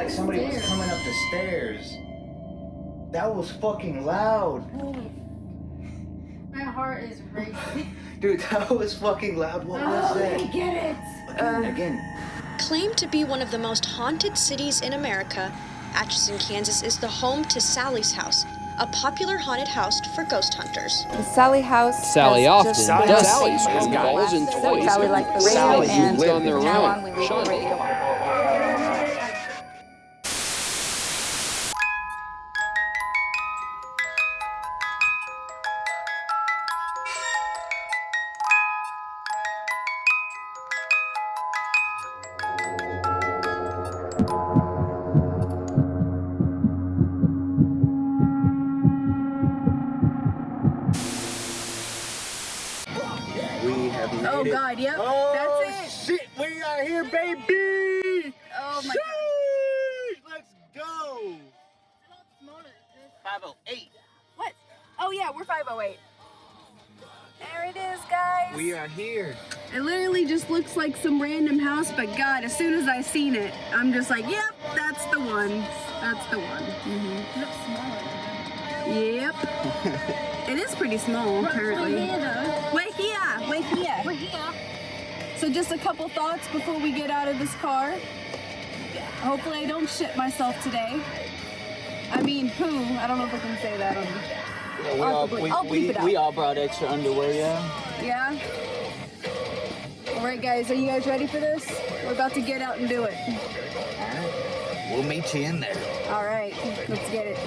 like somebody was coming up the stairs. That was fucking loud. My heart is racing. Dude, that was fucking loud. What was that? I get it. Again. Claimed to be one of the most haunted cities in America, Atchison, Kansas is the home to Sallie's House, a popular haunted house for ghost hunters. The Sallie House. Sally often just does Sally's calls and toys. Sally liked the radio, Sally and lived on their from now own. on we leave Sean. the radio on. We have made Oh it. God, yep. Oh, That's it. shit, we are here, baby! Oh my Sheesh, let's go! God. 508. What? Oh yeah, we're 508. There it is, guys. We are here. It literally just looks like some random house, but God, as soon as I seen it, I'm just like, yep, that's the one. That's the one. It looks smaller. Yep. It is pretty small, apparently. Wait here. So just a couple thoughts before we get out of this car. Hopefully I don't shit myself today. I mean, poo. I don't know if I can say that on. I'll bleep it out. We all brought extra underwear, yeah. Yeah? Alright guys, are you guys ready for this? We're about to get out and do it. Alright, we'll meet you in there. Alright, let's get it.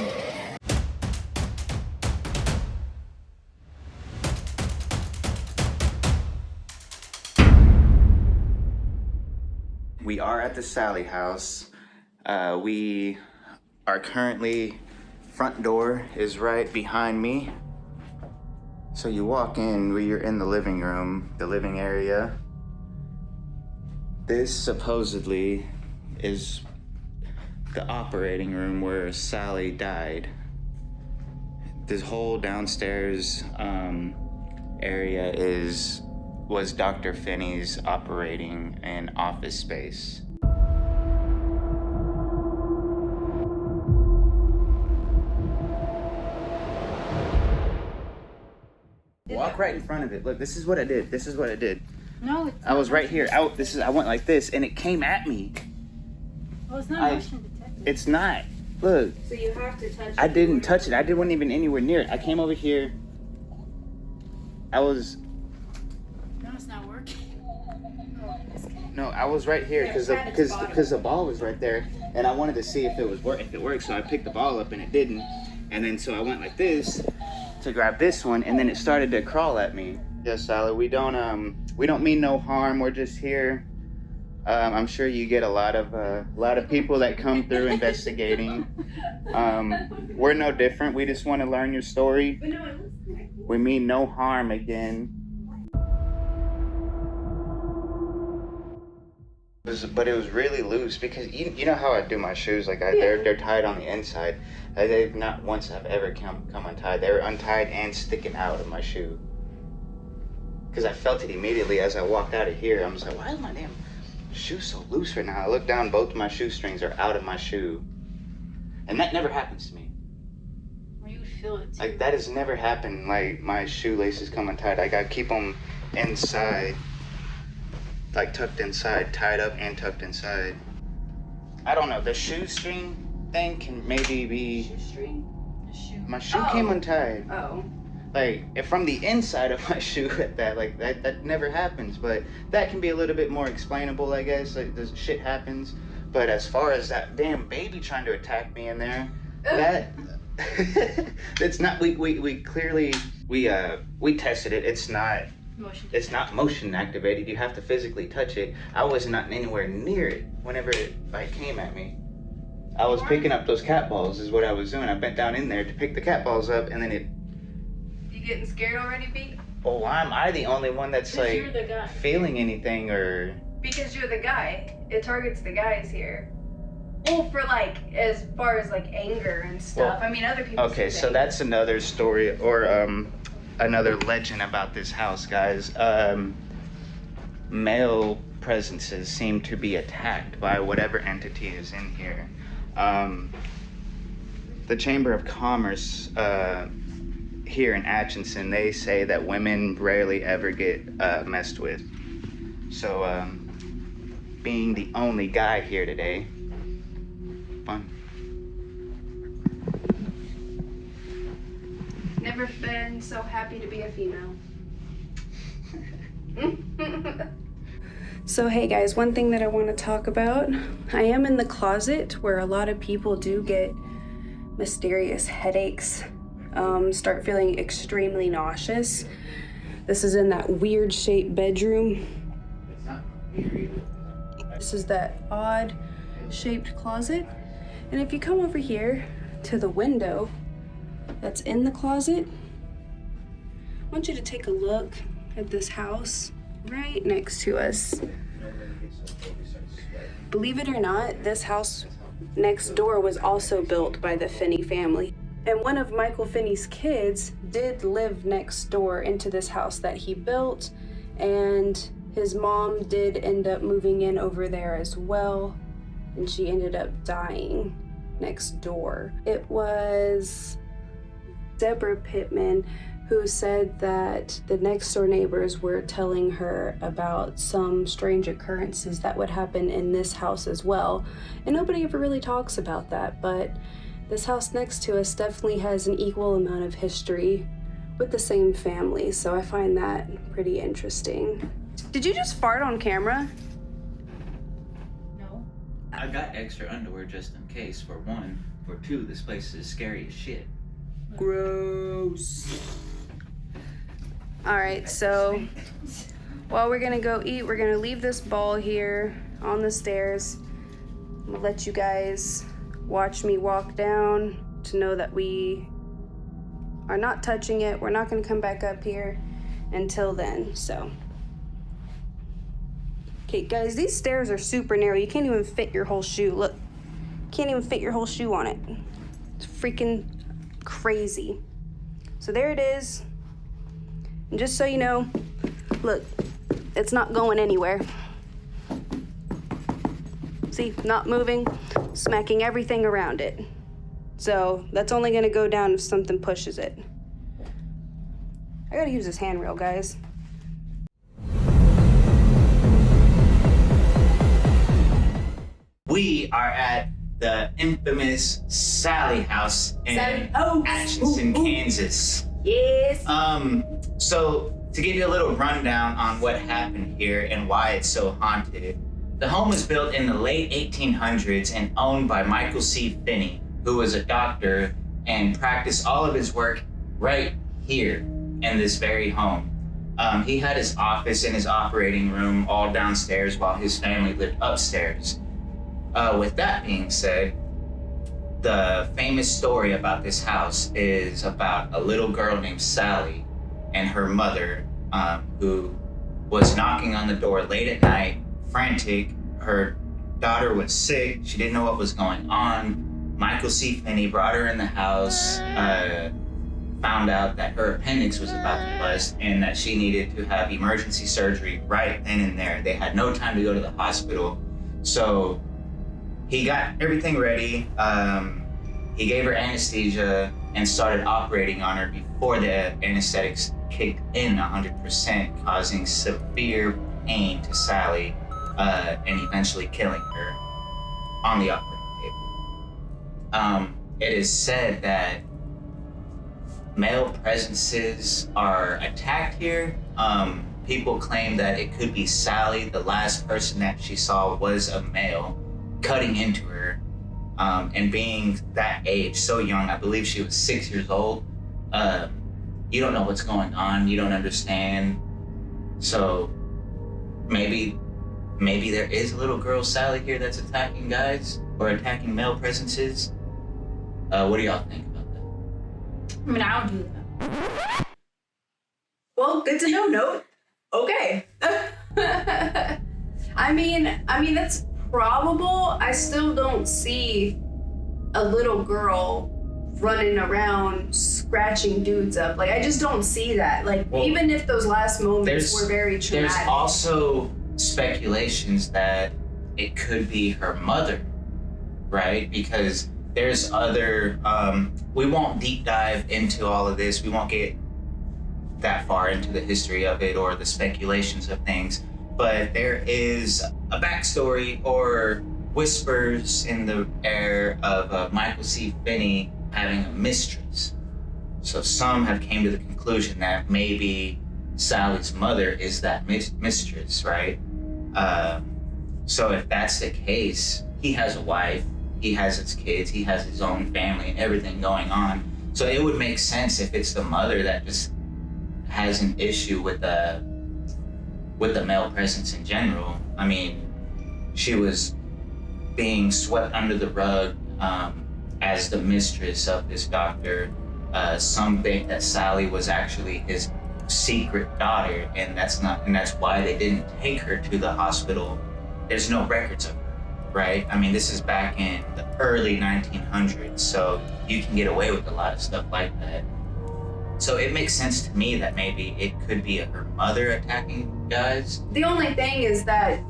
We are at the Sallie House. We are currently, front door is right behind me. So you walk in, you're in the living room, the living area. This supposedly is the operating room where Sallie died. This whole downstairs area was Dr. Finney's operating and office space. Walk right in front of it. Look, this is what I did. This is what I did. No, it's I was right here. I went like this, and it came at me. Well, it's not motion detected. It's not. Look. So you have to touch it. I didn't touch it. I wasn't even anywhere near it. I came over here. No, it's not working. No, I was right here because the ball was right there, and I wanted to see if it worked. So I picked the ball up, and it didn't. And then so I went like this to grab this one, and then it started to crawl at me. Yes, Sallie, we don't mean no harm. We're just here. I'm sure you get a lot of people that come through investigating. We're no different. We just want to learn your story. We mean no harm again. But it was really loose because you know how I do my shoes, like they're tied on the inside. They've not once have ever come untied. They were untied and sticking out of my shoe. Because I felt it immediately as I walked out of here. I was like, why is my damn shoe so loose right now? I look down, both of my shoestrings are out of my shoe. And that never happens to me. Or you feel it too. Like that has never happened, like my shoelaces come untied. I gotta keep them inside. Like tucked inside, tied up and tucked inside. I don't know, the shoestring thing can maybe be... Shoestring? My shoe came untied. Oh. Like, from the inside of my shoe at that, like, that never happens, but that can be a little bit more explainable, I guess, like, this shit happens. But as far as that damn baby trying to attack me in there, that... it's not, we clearly, we tested it, it's not motion activated. You have to physically touch it. I was not anywhere near it whenever it like came at me. I was picking up those cat balls is what I was doing. I bent down in there to pick the cat balls up, and then it... You getting scared already, B? Oh, am I the only one that's like you're the guy. feeling anything or... Because you're the guy. It targets the guys here. Well, for like, as far as like anger and stuff. Well, I mean, other people. Okay, so that's another story or another legend about this house, guys. Male presences seem to be attacked by whatever entity is in here. The Chamber of Commerce here in Atchison, they say that women rarely ever get messed with. So, being the only guy here today, fun. Never been so happy to be a female. So hey guys, one thing that I want to talk about, I am in the closet where a lot of people do get mysterious headaches, start feeling extremely nauseous. This is in that weird shaped bedroom. It's not weird. This is that odd shaped closet. And if you come over here to the window that's in the closet, I want you to take a look at this house right next to us. Believe it or not, this house next door was also built by the Finney family. And one of Michael Finney's kids did live next door into this house that he built, and his mom did end up moving in over there as well, and she ended up dying next door. It was Deborah Pittman who said that the next door neighbors were telling her about some strange occurrences that would happen in this house as well. And nobody ever really talks about that, but this house next to us definitely has an equal amount of history with the same family, so I find that pretty interesting. Did you just fart on camera? No. I got extra underwear just in case, for one. For two, this place is scary as shit. Gross. All right, so while we're gonna go eat, we're gonna leave this ball here on the stairs. I'm gonna let you guys watch me walk down to know that we are not touching it. We're not gonna come back up here until then, so. Okay, guys, these stairs are super narrow. You can't even fit your whole shoe. Look, can't even fit your whole shoe on it. It's freaking crazy. So there it is. And just so you know, look, it's not going anywhere. See, not moving, smacking everything around it. So that's only gonna go down if something pushes it. I gotta use this handrail, guys. We are at the infamous Sallie House in Atchison, Kansas. Yes. So to give you a little rundown on what happened here and why it's so haunted, the home was built in the late 1800s and owned by Michael C. Finney, who was a doctor and practiced all of his work right here in this very home. He had his office and his operating room all downstairs while his family lived upstairs. With that being said, the famous story about this house is about a little girl named Sallie and her mother, who was knocking on the door late at night, frantic. Her daughter was sick. She didn't know what was going on. Michael C. Finney brought her in the house, found out that her appendix was about to bust and that she needed to have emergency surgery right then and there. They had no time to go to the hospital. So he got everything ready. He gave her anesthesia and started operating on her before the anesthetics kicked in 100%, causing severe pain to Sallie, and eventually killing her on the operating table. It is said that male presences are attacked here. People claim that it could be Sallie. The last person that she saw was a male cutting into her. And being that age, so young, I believe she was 6 years old, you don't know what's going on, you don't understand. So maybe there is a little girl Sallie here that's attacking guys or attacking male presences. What do y'all think about that? I mean, I'll do that. Well, good to know, Note. Okay. I mean that's probable. I still don't see a little girl running around scratching dudes up. Like, I just don't see that. Like, well, even if those last moments were very traumatic. There's also speculations that it could be her mother, right? Because there's other, we won't deep dive into all of this. We won't get that far into the history of it or the speculations of things, but there is a backstory or whispers in the air of Michael C. Finney having a mistress. So some have came to the conclusion that maybe Sally's mother is that mistress, right? So if that's the case, he has a wife, he has his kids, he has his own family and everything going on. So it would make sense if it's the mother that just has an issue with the male presence in general. I mean, she was being swept under the rug as the mistress of this doctor. Some think that Sally was actually his secret daughter, and that's why they didn't take her to the hospital. There's no records of her, right? I mean, this is back in the early 1900s, so you can get away with a lot of stuff like that. So it makes sense to me that maybe it could be her mother attacking guys. The only thing is that,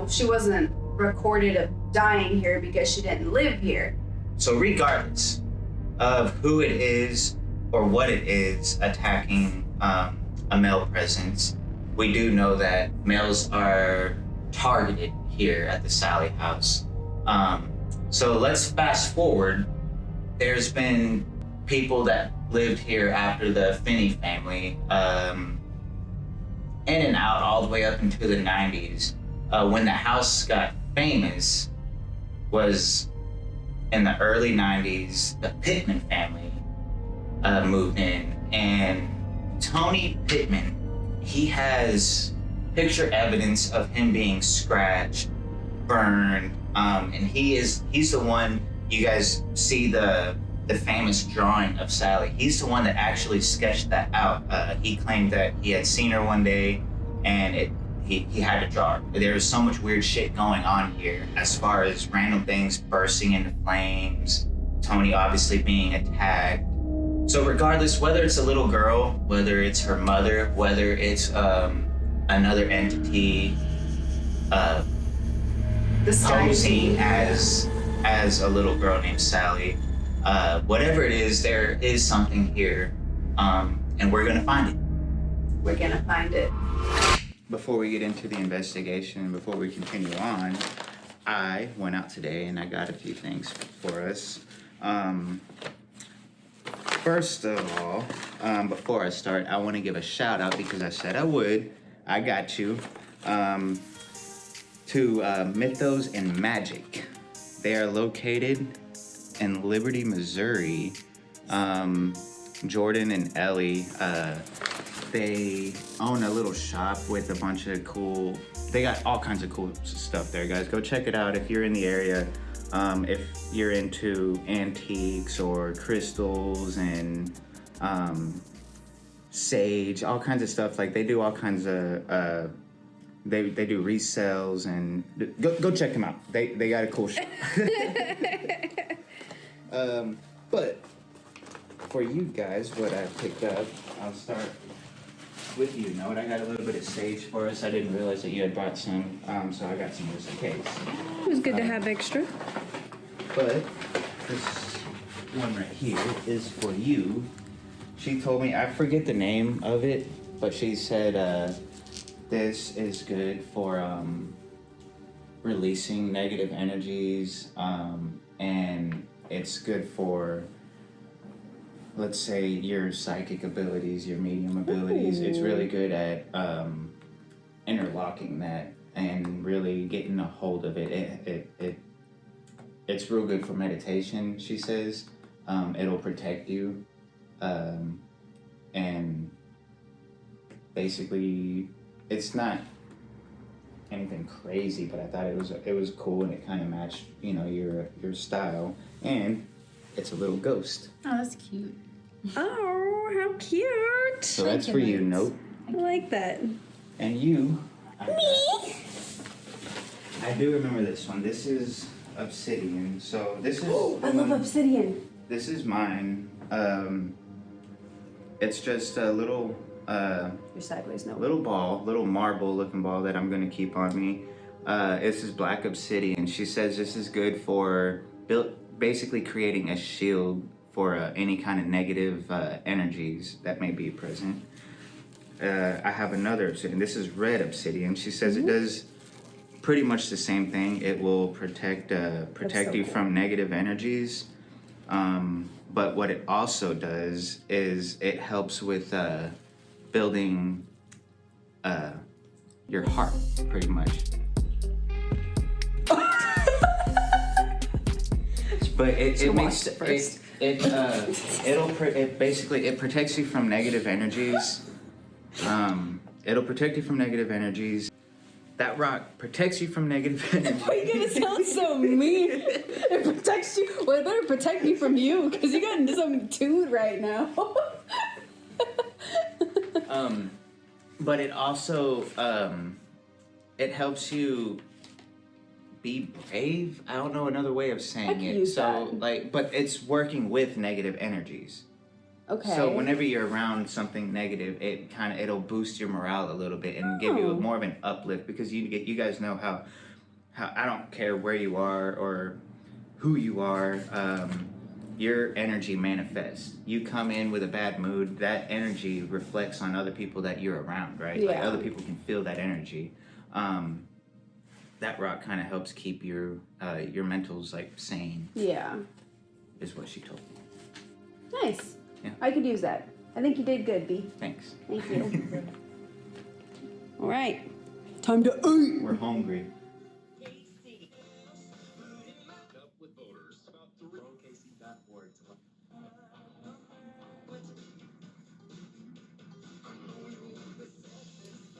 she wasn't recorded of dying here because she didn't live here. So regardless of who it is or what it is attacking a male presence, we do know that males are targeted here at the Sallie House. So let's fast forward. There's been people that lived here after the Finney family, in and out all the way up into the 90s. When the house got famous was in the early 90s. The Pittman family moved in, and Tony Pittman, he has picture evidence of him being scratched, burned, and he's the one, you guys see the famous drawing of Sally. He's the one that actually sketched that out. He claimed that he had seen her one day and he had to draw her. There was so much weird shit going on here as far as random things bursting into flames, Tony obviously being attacked. So regardless, whether it's a little girl, whether it's her mother, whether it's another entity posing as a little girl named Sally, whatever it is, there is something here, and we're gonna find it. We're gonna find it. Before we get into the investigation, before we continue on, I went out today and I got a few things for us. First of all, before I start, I want to give a shout out because I said I would. I got you. To Mythos and Magic. They are located in Liberty, Missouri. Jordan and Ellie, they own a little shop with a bunch of cool, they got all kinds of cool stuff there, guys. Go check it out if you're in the area. If you're into antiques or crystals and sage, all kinds of stuff. Like, they do all kinds of, they do resales, and go check them out. They got a cool shop. But for you guys, what I picked up, I'll start with you. Note, I got a little bit of sage for us. I didn't realize that you had brought some, so I got some just in case. It was good to have extra. But this one right here is for you. She told me, I forget the name of it, but she said this is good for releasing negative energies, and it's good for, let's say, your psychic abilities, your medium abilities. Ooh. It's really good at interlocking that and really getting a hold of it. It's real good for meditation, she says. It'll protect you. And basically, it's not anything crazy, but I thought it was cool, and it kind of matched, your style. And it's a little ghost. Oh, that's cute. Oh, how cute. So that's for you, Note. I like that. And you. Me? I do remember this one. This is obsidian. So this is. Oh, I love obsidian. This is mine. It's just a little You're sideways, no. little marble-looking ball that I'm gonna keep on me. This is black obsidian. She says this is good for basically creating a shield for any kind of negative energies that may be present. I have another obsidian. This is red obsidian. She says it does pretty much the same thing. It will protect you from negative energies. But what it also does is it helps with building your heart, pretty much. But it makes it protects you from negative energies. It'll protect you from negative energies. That rock protects you from negative energy. Why are you gonna sound so mean? It protects you. Well, it better protect me from you, because you got into some tune right now. But it also it helps you be brave. I don't know another way of saying it. So like, but it's working with negative energies. Okay. So whenever you're around something negative, it'll boost your morale a little bit and give you more of an uplift, because you guys know how I don't care where you are or who you are, your energy manifests. You come in with a bad mood, that energy reflects on other people that you're around, right? Yeah. Like other people can feel that energy. That rock kind of helps keep your mentals like sane. Yeah. Is what she told me. Nice. Yeah. I could use that. I think you did good, B. Thanks. Thank you. All right. Time to eat. We're hungry.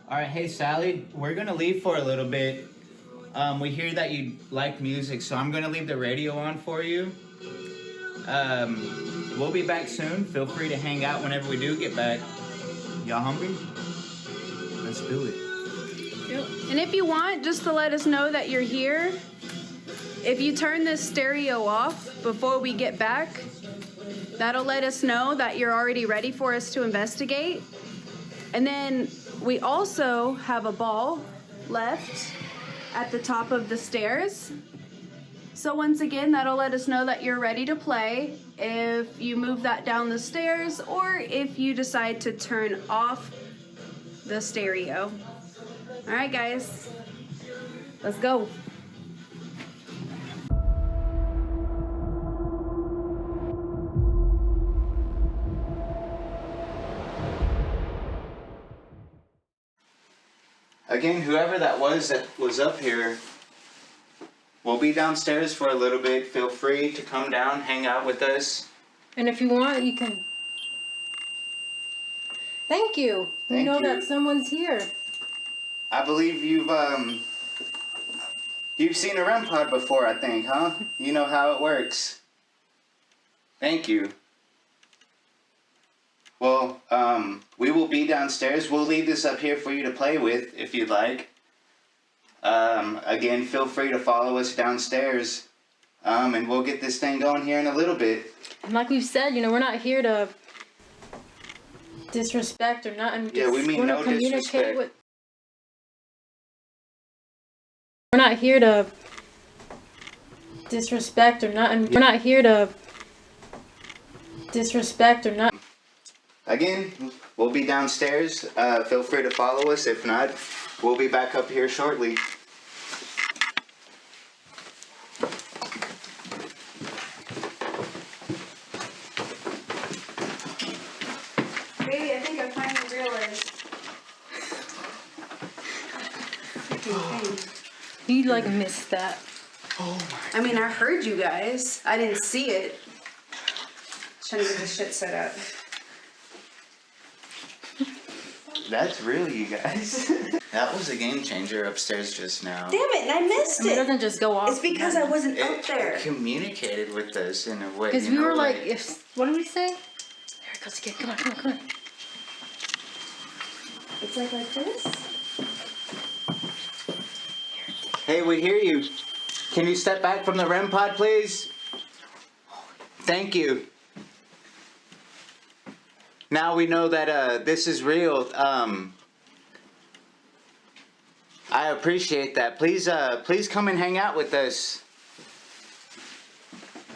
All right, hey Sally, we're gonna leave for a little bit. We hear that you like music, so I'm gonna leave the radio on for you. We'll be back soon. Feel free to hang out whenever we do get back. Y'all hungry? Let's do it. And if you want, just to let us know that you're here, if you turn this stereo off before we get back, that'll let us know that you're already ready for us to investigate. And then we also have a ball left at the top of the stairs. So once again, that'll let us know that you're ready to play if you move that down the stairs or if you decide to turn off the stereo. All right, guys, let's go. Again, whoever that was up here, we'll be downstairs for a little bit. Feel free to come down, hang out with us. And if you want, you can... Thank you. We know that someone's here. I believe you've seen a REM pod before, I think, huh? You know how it works. Thank you. Well, we will be downstairs. We'll leave this up here for you to play with if you'd like. Again, feel free to follow us downstairs. And we'll get this thing going here in a little bit. And like we've said, you know, we're not here to disrespect or nothing. Yeah, we mean no disrespect. We're not here to disrespect or nothing. We're not here to disrespect or nothing. Again, we'll be downstairs. Feel free to follow us. If not, we'll be back up here shortly. Baby, I think I finally realized. You like missed that. Oh my. I mean, I heard you guys. I didn't see it. Trying to get this shit set up. That's real, you guys. That was a game changer upstairs just now. Damn it, and I missed It doesn't just go off. It's because I wasn't up there. It communicated with us in a way. Because we were like, what did we say? There it goes again. Come on, come on, come on. It's like this? Hey, we hear you. Can you step back from the REM pod, please? Thank you. now we know that this is real. I appreciate that. Please come and hang out with us.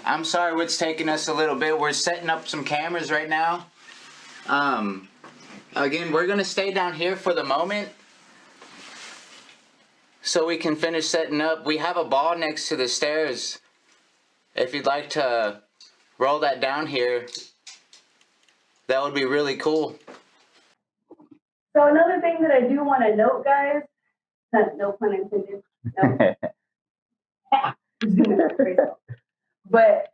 I'm sorry it's taking us a little bit. We're setting up some cameras right now. Again, we're gonna stay down here for the moment so we can finish setting up. We have a ball next to the stairs. If you'd like to roll that down here, that would be really cool. So another thing that I do want to note, guys, no pun intended, no. But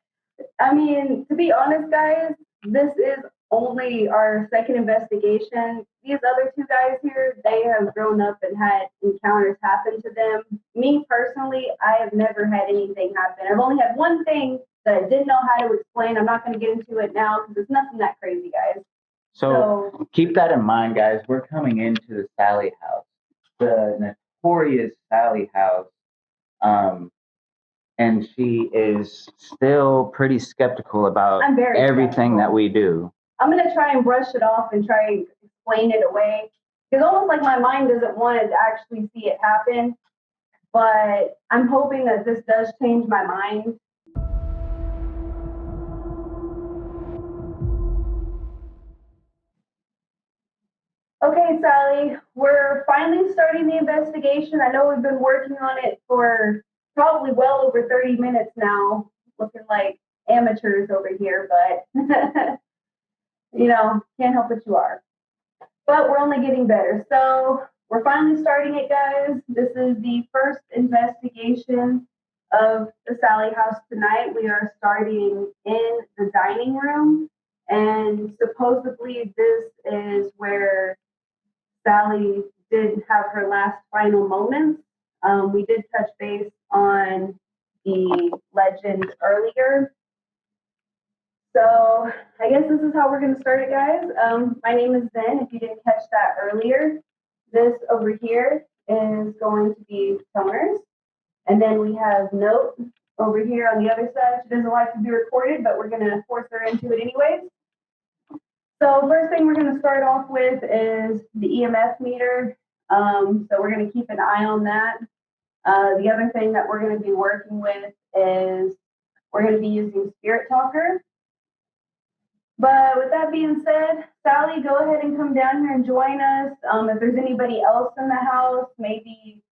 I mean, to be honest, guys, this is only our second investigation. These other two guys here, they have grown up and had encounters happen to them. Me personally, I have never had anything happen. I've only had one thing that I didn't know how to explain. I'm not going to get into it now because it's nothing that crazy, guys. So keep that in mind, guys. We're coming into the Sallie House, the notorious Sallie House. And she is still pretty skeptical about everything that we do. I'm going to try and brush it off and try and explain it away. It's almost like my mind doesn't want to actually see it happen. But I'm hoping that this does change my mind. Okay, Sallie, we're finally starting the investigation. I know we've been working on it for probably well over 30 minutes now, looking like amateurs over here, but you know, can't help what you are. But we're only getting better. So we're finally starting it, guys. This is the first investigation of the Sallie House tonight. We are starting in the dining room, and supposedly this is where Sallie did have her last final moments. We did touch base on the legend earlier. So I guess this is how we're going to start it, guys. My name is Zen, if you didn't catch that earlier. This over here is going to be Summers. And then we have Note over here on the other side. She doesn't like to be recorded, but we're going to force her into it anyways. So first thing we're going to start off with is the EMF meter. So we're going to keep an eye on that. The other thing that we're going to be working with is we're going to be using Spirit Talker. But with that being said, Sallie, go ahead and come down here and join us. If there's anybody else in the house, maybe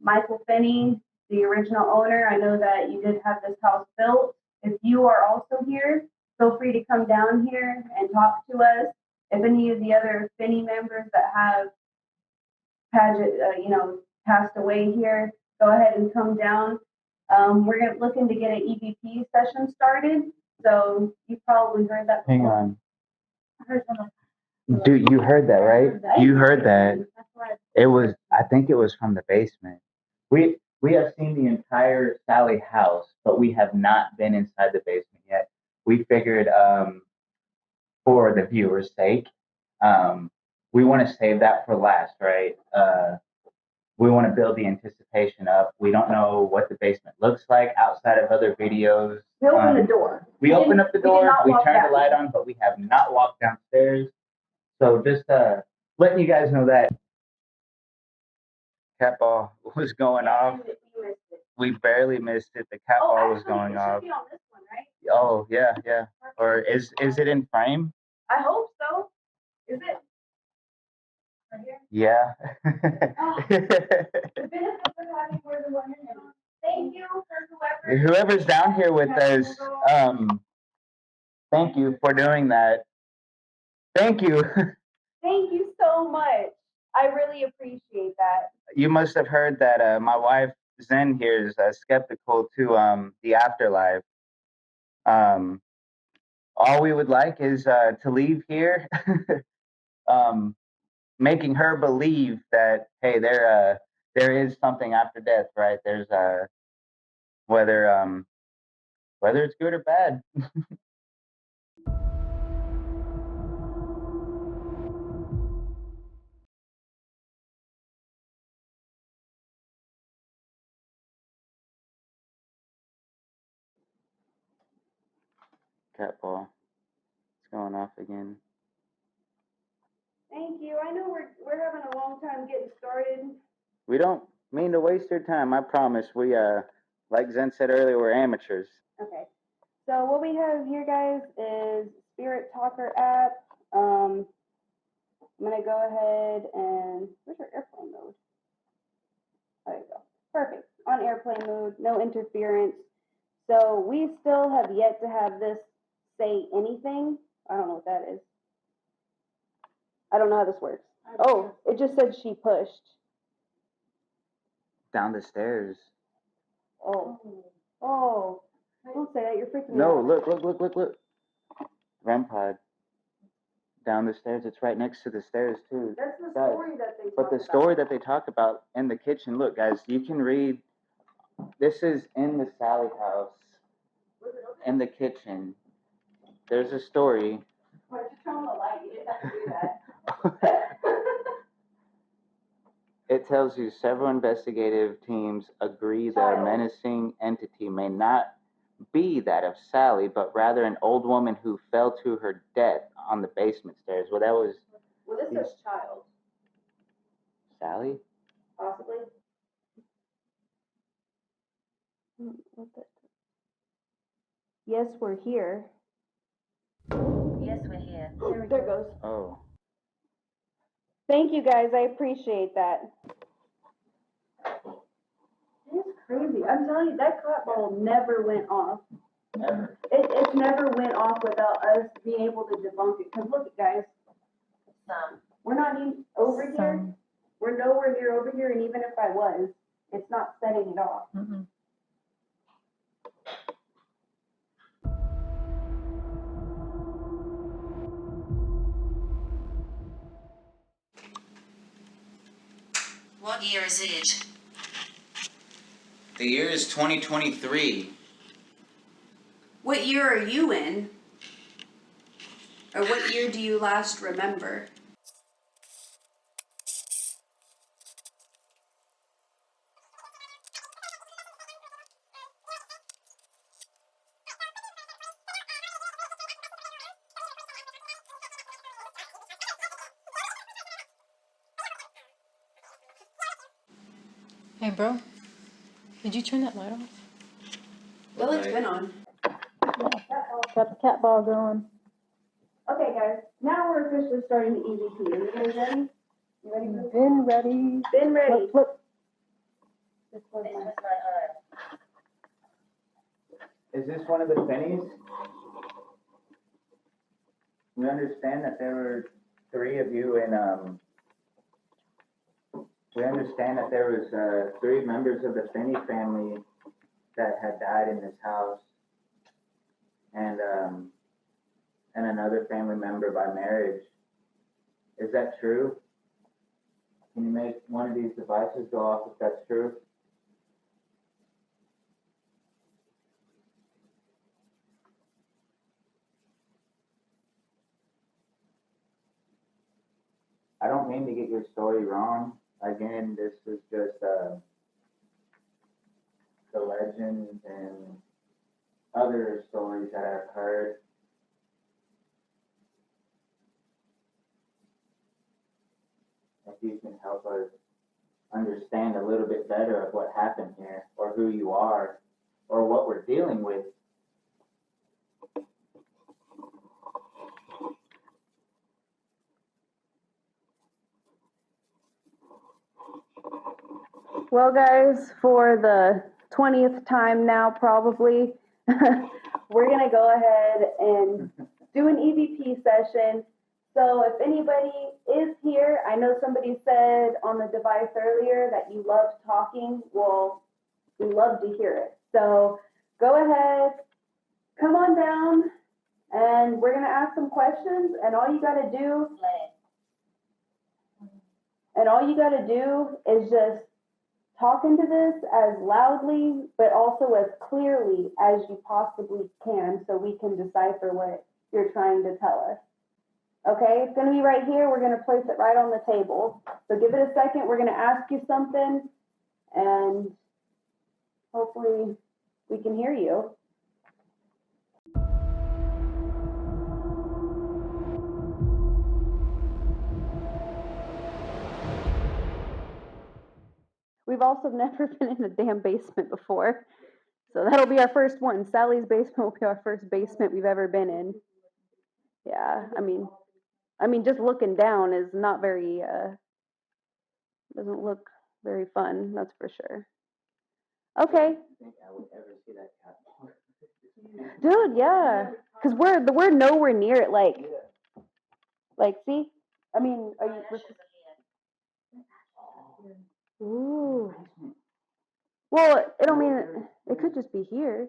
Michael Finney, the original owner. I know that you did have this house built. If you are also here, feel free to come down here and talk to us. If any of the other Finney members that have passed away here, go ahead and come down. We're looking to get an EVP session started. So you probably heard that before. Hang on. Dude, you heard that, right? You heard that. It was, I think it was from the basement. We have seen the entire Sallie House, but we have not been inside the basement yet. We figured, for the viewer's sake, we want to save that for last, right? We want to build the anticipation up. We don't know what the basement looks like outside of other videos. We opened the door. We opened up the door, we turned the light on, but we have not walked downstairs. So just letting you guys know that cat ball was going off. We barely missed it. The cat ball was going off. Be on this one, right? Oh, yeah. Or is it in frame? I hope so. Is it? Right here? Yeah. Thank you for Whoever's down here with us, thank you for doing that. Thank you. Thank you so much. I really appreciate that. You must have heard that my wife Zen here is skeptical to the afterlife. All we would like is to leave here, making her believe that hey, there is something after death, right? There's whether it's good or bad. Cat ball. It's going off again. Thank you. I know we're having a long time getting started. We don't mean to waste your time, I promise. We, like Zen said earlier, we're amateurs. Okay. So what we have here, guys, is Spirit Talker app. I'm gonna go ahead and where's our airplane mode? There you go. Perfect. On airplane mode, no interference. So we still have yet to have this say anything. I don't know what that is. I don't know how this works. Oh, it just said she pushed. Down the stairs. Oh. Oh. Don't say that, you're freaking me No, out. look. REM pod. Down the stairs. It's right next to the stairs, too. That's the Guys, story that they talk but the about. story that they talk about in the kitchen, look, guys, you can read. This is in the Sallie House, in the kitchen. There's a story. Why did you turn on the light? You didn't have to do that. It tells you several investigative teams agree the Child. menacing entity may not be that of Sallie, but rather an old woman who fell to her death on the basement stairs. Well, that was Well, this says child, Sallie? possibly. What the? Yes, we're here. Yes, we're here. There it goes. Oh. Thank you, guys. I appreciate that. It's crazy. I'm telling you, that clock ball never went off. Ever. It never went off without us being able to debunk it. Because look, guys, we're not even over here. We're nowhere near over here, and even if I was, it's not setting it off. Mm-mm. What year is it? The year is 2023. What year are you in? Or what year do you last remember? Hey, bro. Did you turn that light off? Well, it's been on. Got the cat ball going. Okay, guys. Now we're officially starting the EVP. Are you guys ready? You ready? Been ready. Been ready. Flip. This was my- Is this one of the pennies? We understand that there were 3 of you in, we understand that there was 3 members of the Finney family that had died in this house, and another family member by marriage. Is that true? Can you make one of these devices go off if that's true? I don't mean to get your story wrong. Again, this is just the legends and other stories that I've heard. If you can help us understand a little bit better of what happened here, or who you are, or what we're dealing with. Well, guys, for the 20th time now, probably, we're going to go ahead and do an EVP session. So if anybody is here, I know somebody said on the device earlier that you love talking. Well, we love to hear it. So go ahead, come on down, and we're going to ask some questions, and all you got to do is just talk into this as loudly, but also as clearly as you possibly can so we can decipher what you're trying to tell us. Okay, it's going to be right here. We're going to place it right on the table. So give it a second. We're going to ask you something, and hopefully we can hear you. we've also never been in a damn basement before. So that'll be our first one. Sally's basement will be our first basement we've ever been in. Yeah, I mean, just looking down is not very, doesn't look very fun, that's for sure. Okay. Dude, yeah. Because we're nowhere near it, like, see? I mean, are you... Ooh. Well, I don't mean, it could just be here.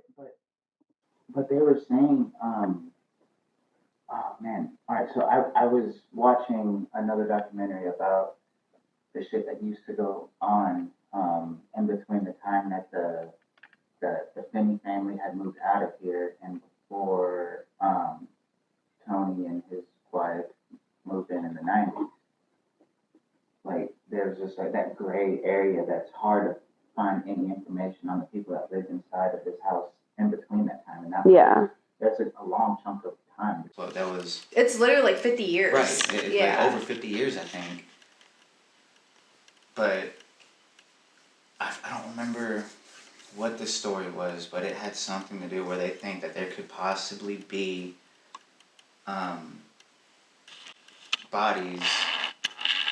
But they were saying, oh man, all right. So I was watching another documentary about the shit that used to go on in between the time that the Finney family had moved out of here and before Tony and his wife moved in the 90s. Like there's just like that gray area that's hard to find any information on the people that lived inside of this house in between that time and now. That's a long chunk of time. Well, that was... It's literally like 50 years. Right. Like over 50 years, I think. But I don't remember what the story was, but it had something to do where they think that there could possibly be bodies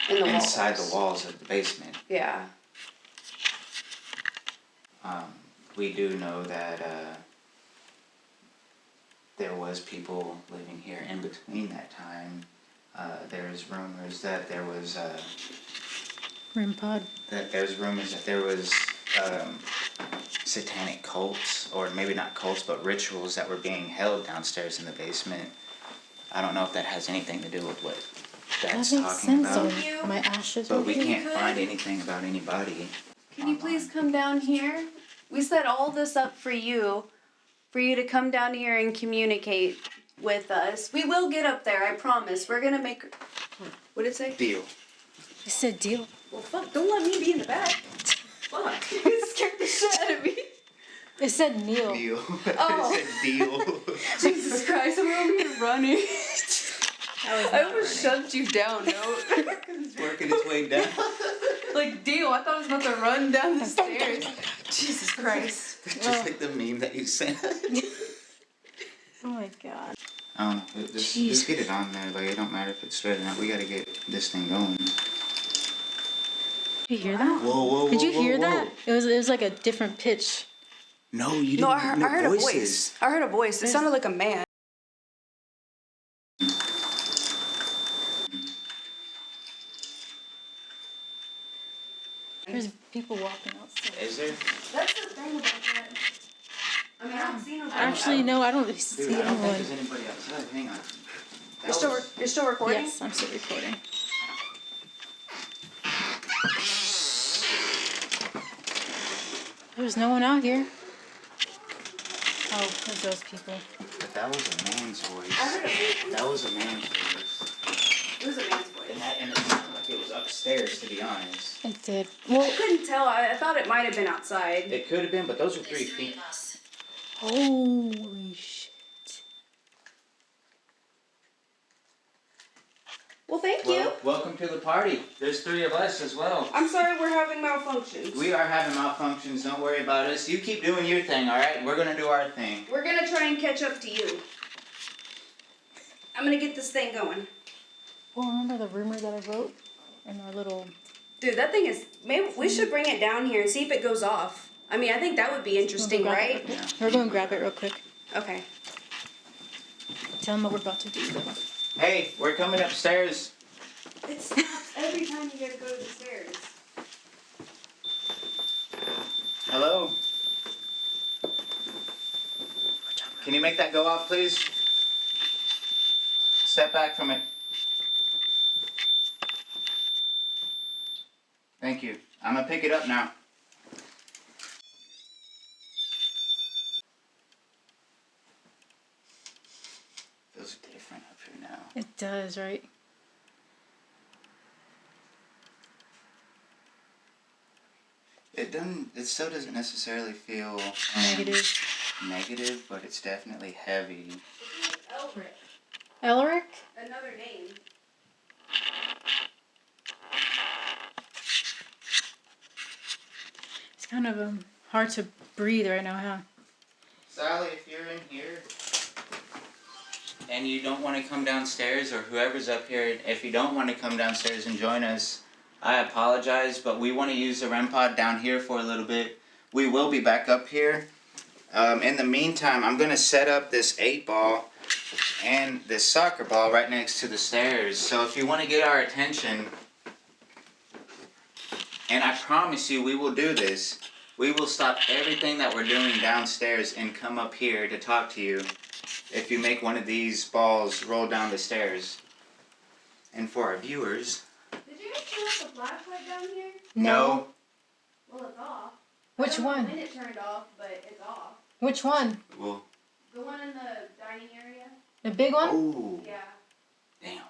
inside the walls of the basement. Yeah. We do know that there was people living here in between that time. There's rumors that there was there was satanic cults, or maybe not cults, but rituals that were being held downstairs in the basement. I don't know if that has anything to do with what that's talking about. My ashes. But we can't find anything about anybody. Can you please come down here? We set all this up for you to come down here and communicate with us. We will get up there, I promise. We're gonna make... What did it say? Deal. It said deal. Well, fuck, don't let me be in the back. Fuck, you scared the shit out of me. It said kneel. Deal. Oh. It said deal. Jesus Christ, I'm over here running. I almost shoved you down, no? It's working its way down. Like, deal, I thought I was about to run down the stairs. Jesus Christ. Just like the meme that you sent. Oh my god. Just get it on there. Like, it don't matter if it's straight or not. We gotta get this thing going. Did you hear that? Whoa, Did you hear whoa. that? It was like a different pitch. No, you didn't. No, I heard a voices. voice. I heard a voice. It sounded like a man. There's people walking outside. Is there? That's the thing about that. I mean, I don't see nobody. Actually, no, I don't really see Dude, I don't think anyone. there's anybody outside. Hang on. You're still recording? Yes, I'm still recording. There's no one out here. Oh, there's those people. But that was a man's voice. I heard a voice. That was a man's voice. It was a man's voice. And it sounded like it was upstairs, to be honest. It did. Well, I couldn't tell. I thought it might have been outside. It could have been, but those were 3 feet. holy shit. Well, thank you. Welcome to the party. There's 3 of us as well. I'm sorry we're having malfunctions. We are having malfunctions. Don't worry about us. You keep doing your thing, all right? We're going to do our thing. We're going to try and catch up to you. I'm going to get this thing going. Well, remember the rumor that I wrote in our little... Dude, that thing is... Maybe we should bring it down here and see if it goes off. I mean, I think that would be interesting, right? Yeah. We're going to grab it real quick. Okay. Tell them what we're about to do, though. Hey, we're coming upstairs. It stops every time you guys go to the stairs. Hello? Can you make that go off, please? Step back from it. Thank you. I'm gonna pick it up now. Feels different up here now. It does, right? It still doesn't necessarily feel negative, but it's definitely heavy. Elric. Elric? Another name. kind of hard to breathe right now, huh? Sally, if you're in here and you don't want to come downstairs, or whoever's up here, if you don't want to come downstairs and join us, I apologize, but we want to use the REM pod down here for a little bit. We will be back up here. In the meantime, I'm going to set up this 8-ball and this soccer ball right next to the stairs. So if you want to get our attention, and I promise you we will do this, we will stop everything that we're doing downstairs and come up here to talk to you if you make one of these balls roll down the stairs. And for our viewers... Did you guys turn off the flashlight down here? No. Well, it's off. Which I don't know one? when it turned off, but it's off. Which one? Well, The one in the dining area? The big one? oh, Yeah. damn.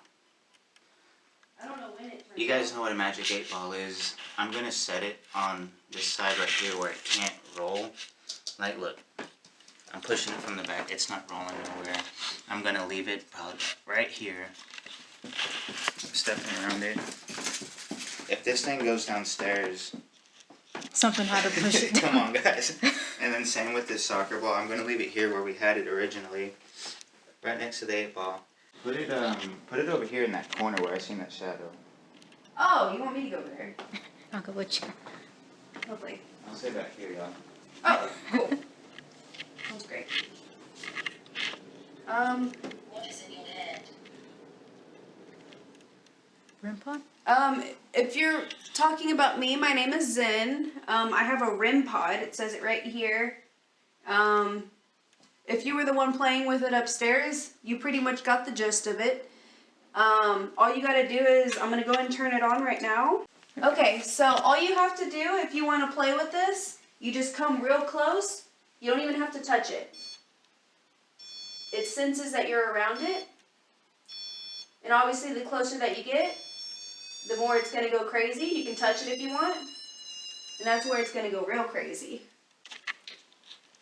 I don't know when it turned off. You guys know what a magic 8-ball is. I'm going to set it on this side right here where it can't roll. Like, look. I'm pushing it from the back. It's not rolling nowhere. I'm going to leave it probably right here. I'm stepping around it. If this thing goes downstairs... Something had to push it down. Come on, guys. And then same with this soccer ball. I'm going to leave it here where we had it originally. Right next to the 8-ball. Put it over here in that corner where I seen that shadow. Oh, you want me to go over there? I'll go with you. Lovely. I'll stay back here, y'all. Oh, cool. Sounds great. What is in your head? REM pod? If you're talking about me, my name is Zen. I have a REM pod. It says it right here. If you were the one playing with it upstairs, you pretty much got the gist of it. All you gotta do is, I'm gonna go ahead and turn it on right now. Okay, so all you have to do if you wanna play with this, you just come real close. You don't even have to touch it. It senses that you're around it. And obviously the closer that you get, the more it's gonna go crazy. You can touch it if you want. And that's where it's gonna go real crazy.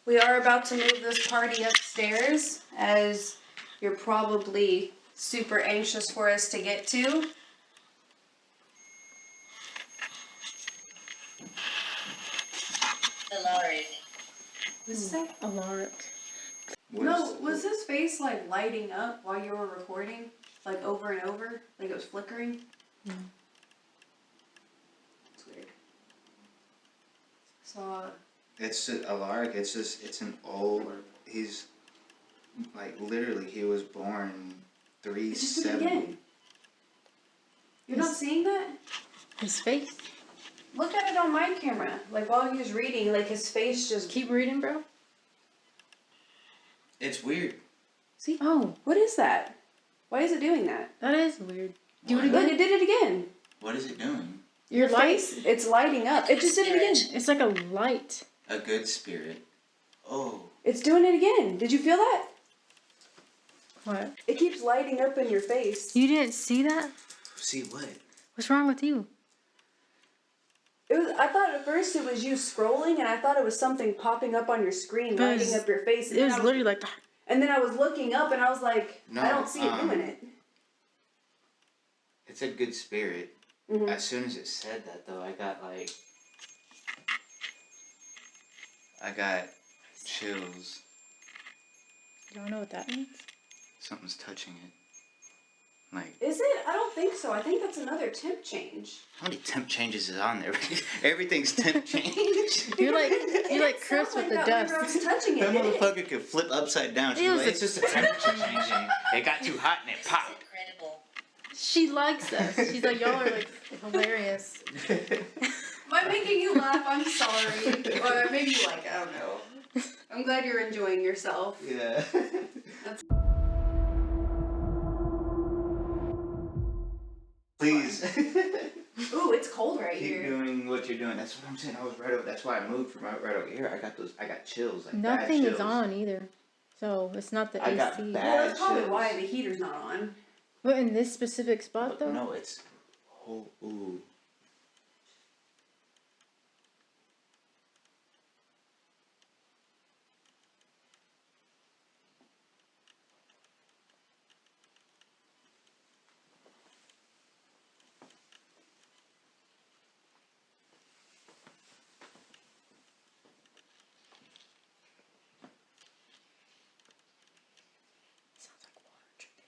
We are about to move this party upstairs, as you're probably super anxious for us to get to. Alaric. What's that? Alaric. No, was his face like lighting up while you were recording? Like over and over? Like it was flickering? It's weird. So, It's Alaric. It's just, it's an old. He's like literally he was born just do it 370. again. You're not seeing that? His face? Look at it on my camera. Like while he was reading, like his face just. Keep reading, bro. It's weird. See? Oh, What is that? Why is it doing that? that is weird. Do it What? Look, again. it did it again. What is it doing? Your light. Face, it's lighting up. It just did it again. It's like a light. A good spirit. Oh. It's doing it again. Did you feel that? What? It keeps lighting up in your face. You didn't see that? See what? What's wrong with you? It was. I thought at first it was you scrolling, and I thought it was something popping up on your screen, But it lighting was- up your face. And It then was I literally like, And then I was looking up, and I was like, No, I don't see it doing it. It's a good spirit. Mhm. As soon as it said that, though, I got chills. you don't know what that means? Something's touching it. Like, Is it? I don't think so. I think that's another temp change. how many temp changes is on there? Everything's temp change. You're like It Chris sounds with the like that whenever I dust. was touching it. That didn't it? motherfucker could flip upside down. She's It was like, a- it's just a temperature changing. It got too hot and it popped. Incredible. She likes us. She's like, y'all are like hilarious. Am I making you laugh? I'm sorry. Or maybe you like it. I don't know. I'm glad you're enjoying yourself. Yeah. Please. Ooh, it's cold right Keep here. doing what you're doing. That's what I'm saying. I was right over. That's why I moved from right over here. I got chills. Like bad Nothing is chills. on either. So it's not the I AC. got Well, bad that's probably chills. why the heater's not on. But in this specific spot though? No, it's. Oh, ooh.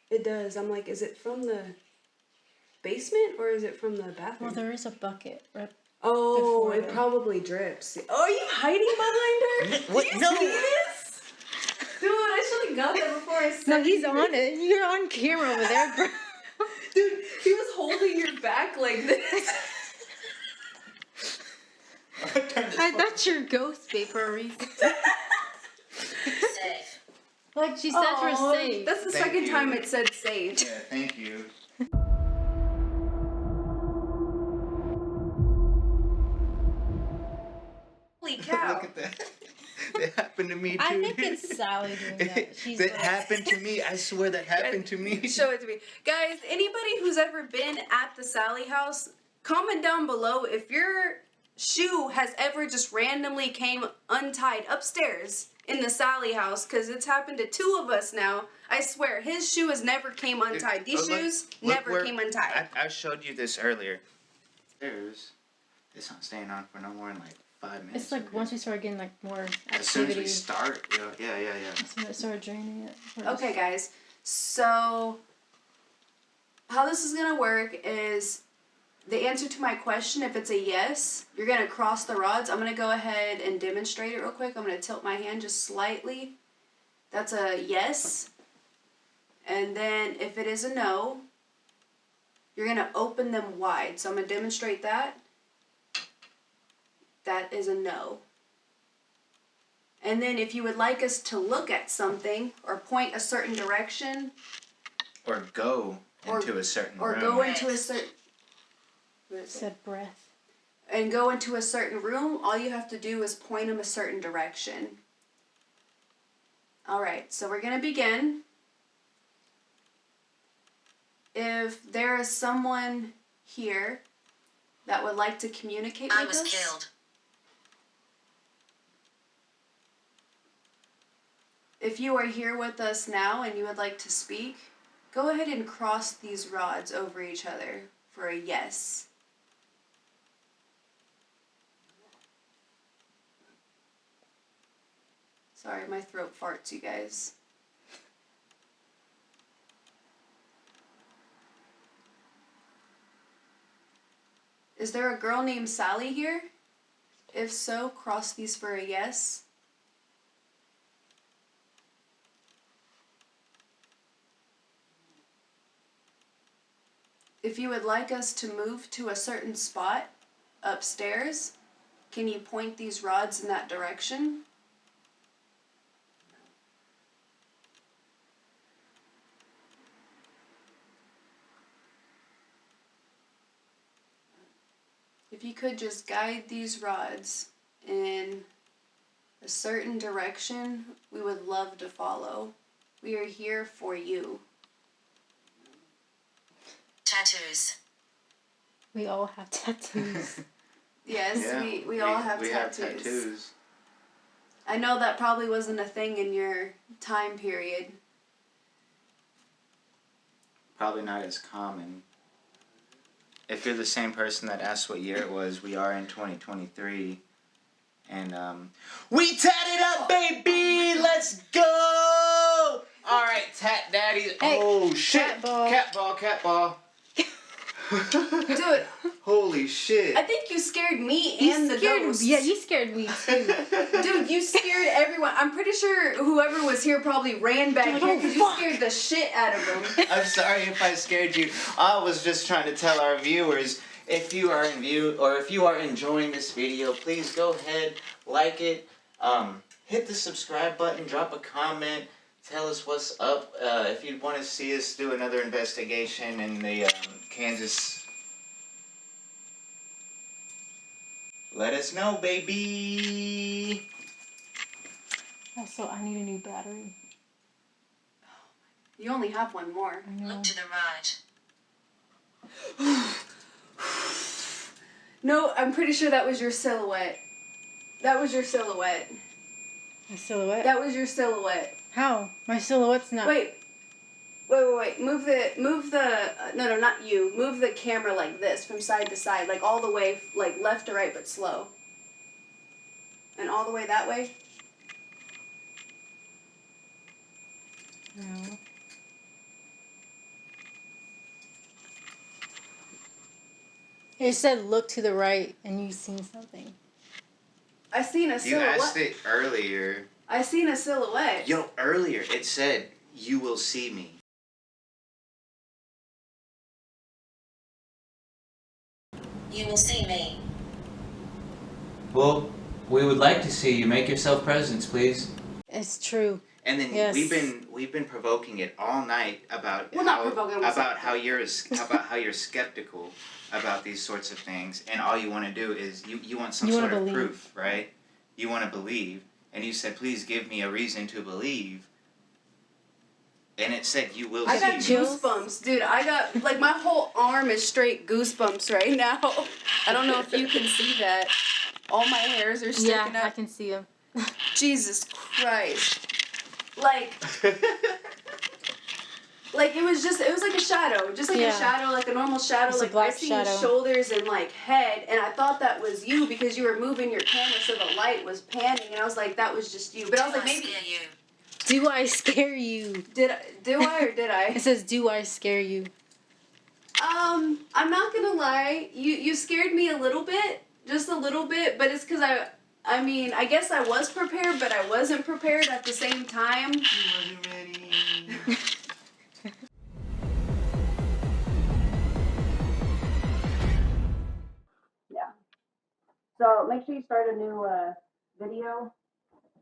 It does. I'm like, is it from the basement or is it from the bathroom? Well, there is a bucket right Oh, before it the- probably drips. Oh, are you hiding behind her? What? Do you No. see this? Dude, I should have got that before I said No, he's on it. You're on camera over there, bro. Dude, he was holding your back like this. That's your ghost babe for a reason. Safe. Like she said, for Aw, safe. That's the Thank second you. time it said safe. Yeah, thank you. Holy cow. Look at that. It happened to me too. I think it's Sally doing that. She's It like, happened to me. I swear that happened to me. Show it to me. Guys, anybody who's ever been at the Sallie House, comment down below if your shoe has ever just randomly came untied upstairs in the Sallie House, because it's happened to 2 of us now. I swear, his shoe has never came untied. These shoes never where- came untied. I showed you this earlier. There's. It's not staying on for no more than like 5 minutes. it's like once we start getting like more As soon as activity, we start, yeah. that's when it started draining it. Okay, guys. So, how this is going to work is the answer to my question, if it's a yes, you're going to cross the rods. I'm going to go ahead and demonstrate it real quick. I'm going to tilt my hand just slightly. That's a yes. And then if it is a no, you're going to open them wide. So I'm going to demonstrate that. That is a no. And then if you would like us to look at something or point a certain direction Or go Or- into a certain or room. go into a certain Said breath. and go into a certain room, all you have to do is point them a certain direction. All right, so we're going to begin. If there is someone here that would like to communicate I with was us, killed. if you are here with us now and you would like to speak, go ahead and cross these rods over each other for a yes. Sorry, my throat farts, you guys. Is there a girl named Sally here? If so, cross these for a yes. If you would like us to move to a certain spot upstairs, can you point these rods in that direction? If you could just guide these rods in a certain direction, we would love to follow. We are here for you. Tattoos. We all have tattoos. Yes, Yeah, we all have we tattoos. have tattoos. I know that probably wasn't a thing in your time period. Probably not as common. If you're the same person that asked what year it was, we are in 2023. And, we tatted up, baby! Let's go! Alright, tat daddy. Hey, oh, shit! cat ball. Cat ball. Dude, Holy shit. I think you scared me You and the scared ghost. Yeah, you scared me too. Dude, you scared everyone. I'm pretty sure whoever was here probably ran back Like, here oh, because you fuck. scared the shit out of them. I'm sorry if I scared you. I was just trying to tell our viewers, if you are enjoying this video, please go ahead, like it, hit the subscribe button, drop a comment, tell us what's up. If you want to see us do another investigation in the Kansas, let us know, baby. Also, I need a new battery. You only have one more. I know. Look to the right. No, I'm pretty sure that was your silhouette. That was your silhouette. My silhouette? That was your silhouette. How? My silhouette's not. Wait. Move the, no, not you. Move the camera like this, from side to side, like all the way, like left to right, but slow. And all the way that way. No. It said look to the right and you seen something. I seen a You silhouette. asked it earlier. I seen a silhouette. Yo, earlier it said, "You will see me." You will see me. Well, we would like to see you. Make yourself presence, please. It's true. And then Yes. we've been provoking it all night about Well, not provoking, about how you're skeptical about these sorts of things, and all you want to do is you want some You wanna sort of believe. proof, right? You want to believe, and you said, "Please give me a reason to believe." And it said, "You will I see got me." goosebumps, dude. I got, like, my whole arm is straight goosebumps right now. I don't know if you can see that. All my hairs are sticking Yeah, I up. can see him. Jesus Christ. Like, it was like a shadow. Just like a Yeah. shadow, like a normal shadow. It's a Like, I black seen shadow. shoulders and, like, head, and I thought that was you because you were moving your camera so the light was panning, and I was like, that was just you. But I was like, maybe... scare you. Do I scare you? Do I or did I? It says, do I scare you? I'm not gonna lie. You scared me a little bit, just a little bit, but it's because I mean, I guess I was prepared, but I wasn't prepared at the same time. You wasn't ready. Yeah. So make sure you start a new video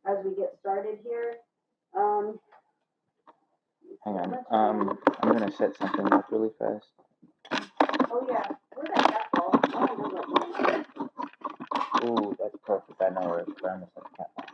as we get started here. Hang on. I'm gonna set something up really fast. Oh yeah. Where's that cat ball? I don't know what one. Ooh, that's perfect. I know where it's going to set the cat ball.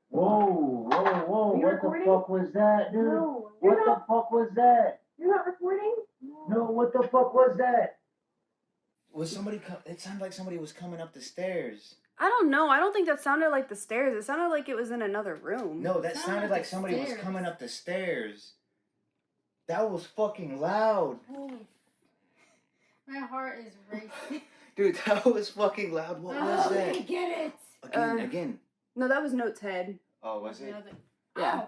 Whoa! What the fuck was that, dude? No, What the fuck was that? You're not recording? No, what the fuck was that? Was somebody? It sounded like somebody was coming up the stairs. I don't know. I don't think that sounded like the stairs. It sounded like it was in another room. No, that sounded like somebody was coming up the stairs. That was fucking loud. My heart is racing. Dude, that was fucking loud. What was that? I get it. Again. No, that was Note's head. Oh, was it? Yeah.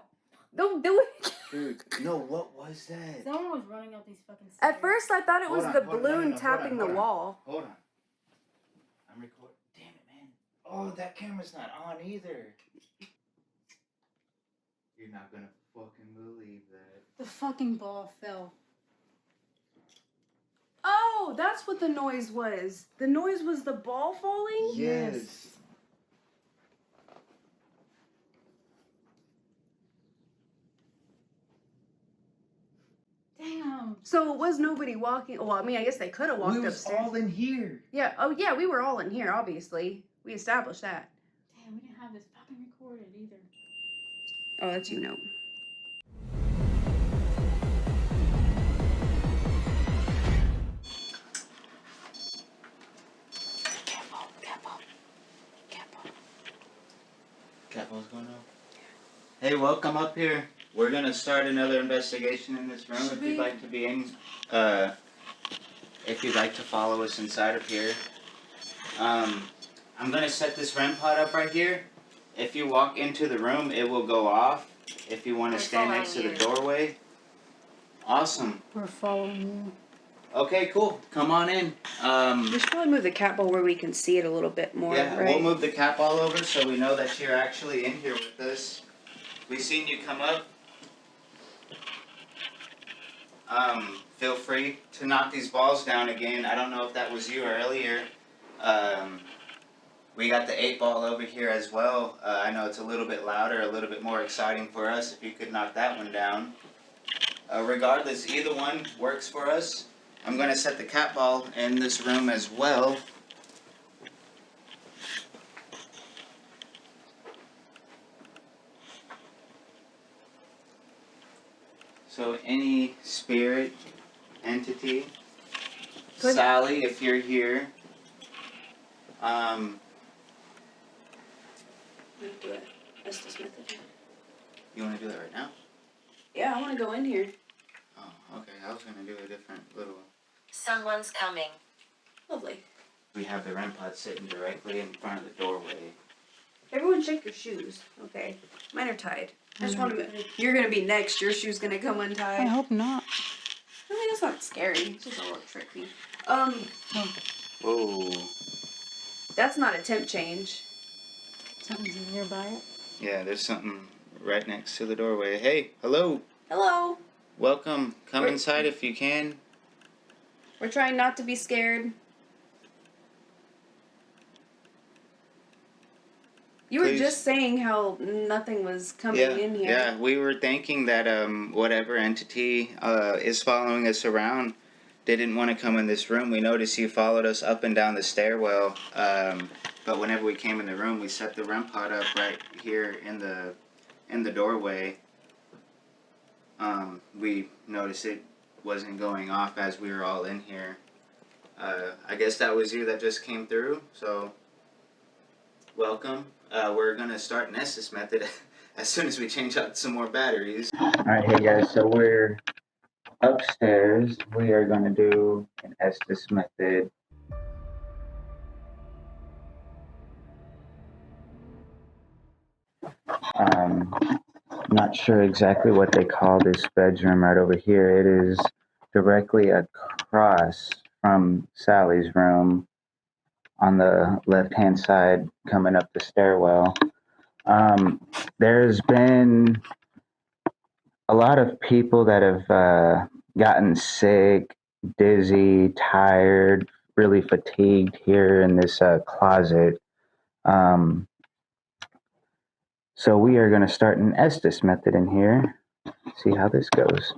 Don't do it. Dude, no, what was that? Someone was running up these fucking stairs. At first, I thought it was Hold the on, hold on, balloon no, tapping hold the on. wall. Hold on. I'm recording. Damn it, man. Oh, that camera's not on either. You're not gonna fucking believe that. The fucking ball fell. Oh, that's what the noise was. The noise was the ball falling? Yes. Damn. So it was nobody walking. Well, I mean, I guess they could have walked We was upstairs. all in here. Yeah. Oh, yeah. We were all in here. Obviously, we established that. Damn, we didn't have this fucking recorded either. Oh, that's you know. What's going on? Hey, welcome up here. We're gonna start another investigation in this room. If you'd like to be in, if you'd like to follow us inside of here. I'm gonna set this REM pod up right here. If you walk into the room, it will go off. If you want to stand next to the doorway. Awesome. We're following you. Okay, cool. Come on in. We should probably move the cat ball where we can see it a little bit more. Yeah, right? we'll move the cap all over so we know that you're actually in here with us. We seen you come up. Feel free to knock these balls down again. I don't know if that was you earlier. We got the 8-ball over here as well. I know it's a little bit louder, a little bit more exciting for us if you could knock that one down. Regardless, either one works for us. I'm going to set the cat ball in this room as well. So any spirit, entity, Good. Sally, if you're here, Do it. That's this method. you want to do that right now? Yeah, I want to go in here. Oh, okay. I was going to do a different little... Someone's coming. Lovely. We have the REM pod sitting directly in front of the doorway. Everyone shake your shoes. Okay. Mine are tied. I just want to... You're going to be next. Your shoe's going to come untied. I hope not. I mean, it's not scary. It's just a little tricky. Whoa. That's not a temp change. Something's nearby it. Yeah, there's something right next to the doorway. Hey, hello. Hello. Welcome. Come Wait. inside if you can. We're trying not to be scared. You were Please. just saying how nothing was coming in here. Yeah, we were thinking that whatever entity is following us around didn't want to come in this room. We noticed you followed us up and down the stairwell, but whenever we came in the room, we set the REM pod up right here in the doorway. We noticed it wasn't going off as we were all in here. I guess that was you that just came through, so welcome. We're gonna start an Estes method as soon as we change out some more batteries. Alright, hey guys, so we're upstairs. We are gonna do an Estes method. Not sure exactly what they call this bedroom right over here. It is directly across from Sally's room on the left-hand side coming up the stairwell. There's been a lot of people that have gotten sick, dizzy, tired, really fatigued here in this closet. So we are going to start an Estes method in here. See how this goes.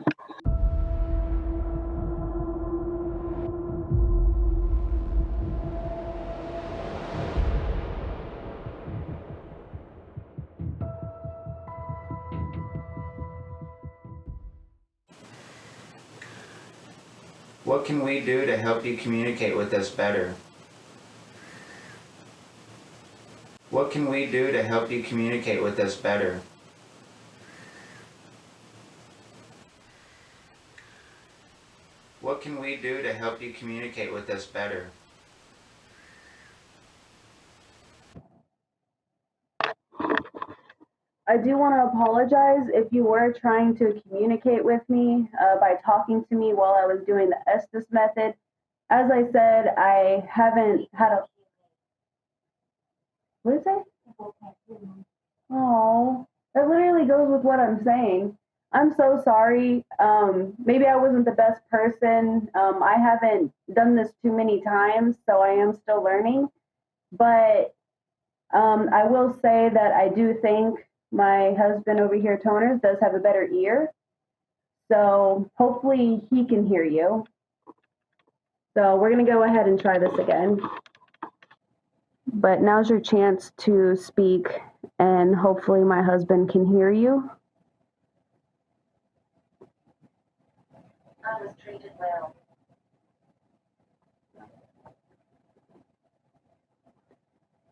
What can we do to help you communicate with us better? What can we do to help you communicate with us better? What can we do to help you communicate with us better? I do want to apologize if you were trying to communicate with me by talking to me while I was doing the Estes method. As I said, I haven't had a... What is it? Oh, that literally goes with what I'm saying. I'm so sorry. Maybe I wasn't the best person. I haven't done this too many times, so I am still learning. But I will say that I do think my husband over here, Toners, does have a better ear. So hopefully he can hear you. So we're going to go ahead and try this again. But now's your chance to speak, and hopefully my husband can hear you. I was treated well.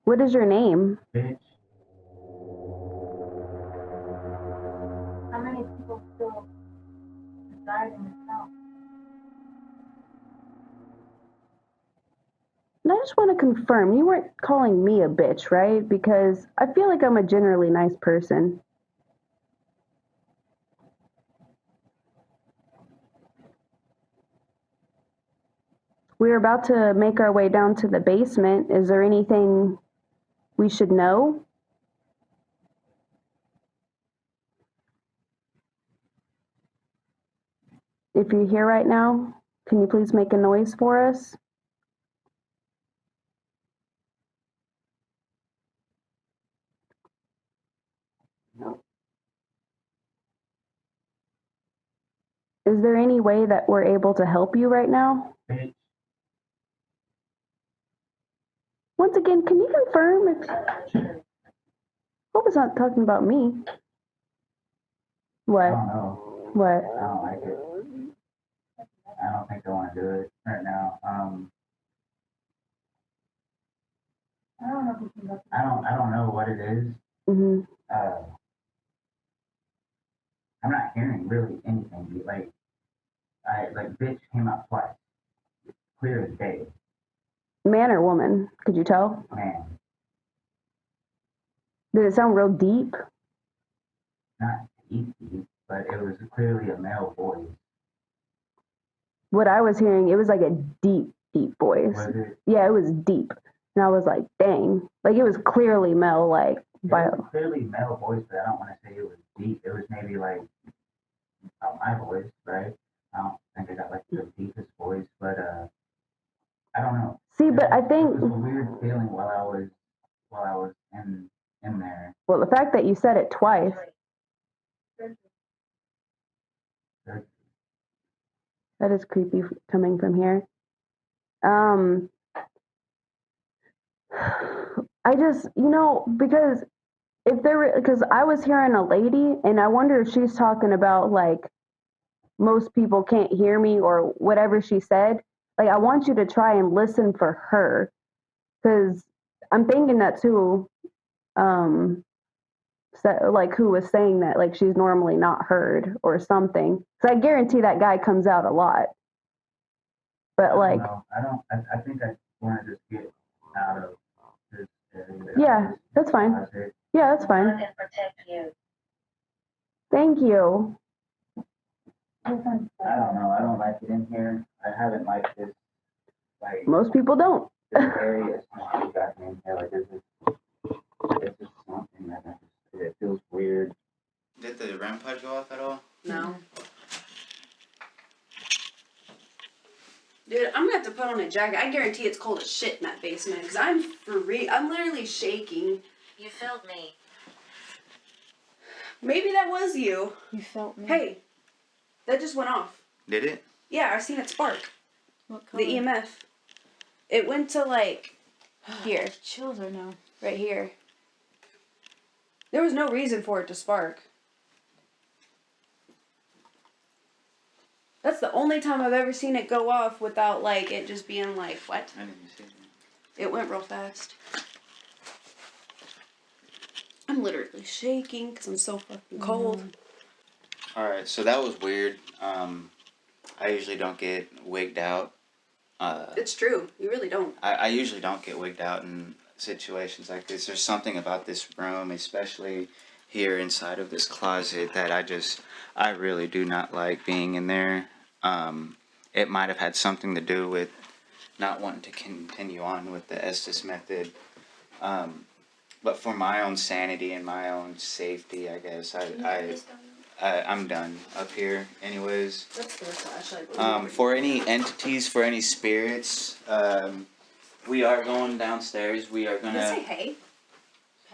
What is your name? Bitch. How many people still reside in this house? And I just want to confirm, you weren't calling me a bitch, right? Because I feel like I'm a generally nice person. We're about to make our way down to the basement. Is there anything we should know? If you're here right now, can you please make a noise for us? No. Is there any way that we're able to help you right now? Bitch. Once again, can you confirm if... Hope it's not talking about me. What? I don't know. What? I don't like it. I don't think I want to do it right now. I don't know if we can look. I don't know what it is. Mm-hmm. I'm not hearing really anything. Like bitch came out twice. Clear as day. Man or woman? Could you tell? Man, Did it sound real deep? not deep, but it was clearly a male voice. What I was hearing, it was like a deep, deep voice. Was it? Yeah, it was deep. And I was like, dang. Like, it was clearly male, like, It was clearly male voice, but I don't want to say it was deep. It was maybe like my voice, right? I don't think I got like the deepest voice, but I don't know. See, but I think, It was a weird feeling while I was in there. well, the fact that you said it twice, that is creepy coming from here. I just, because because I was hearing a lady, and I wonder if she's talking about, like, most people can't hear me or whatever she said. Like, I want you to try and listen for her, because I'm thinking that too. Like, who was saying that, like, she's normally not heard or something. So I guarantee that guy comes out a lot. But like, I think I want to just get out of this area. Yeah, that's fine. Yeah, that's fine. Thank you. I don't know. I don't like it in here. I haven't liked this. Like, Most people don't. this area is not got me in here. Like, it's just something that it feels weird. Did the REM pod go off at all? No. Dude, I'm gonna have to put on a jacket. I guarantee it's cold as shit in that basement, because I'm literally shaking. You felt me. Maybe that was you. You felt me. Hey, that just went off. Did it? Yeah, I seen it spark. What color? The EMF. It went to, like, here. Chills right now. Right here. There was no reason for it to spark. That's the only time I've ever seen it go off without, like, it just being like, what? I didn't see it. It went real fast. I'm literally shaking because I'm so fucking cold. Alright, so that was weird. I usually don't get wigged out. It's true. You really don't. I usually don't get wigged out in situations like this. There's something about this room, especially here inside of this closet, that I really do not like being in there. It might have had something to do with not wanting to continue on with the Estes method. But for my own sanity and my own safety, I guess, I'm done up here anyways. That's the flashlight. For any entities, for any spirits, we are going downstairs. We are Did it gonna... say hey?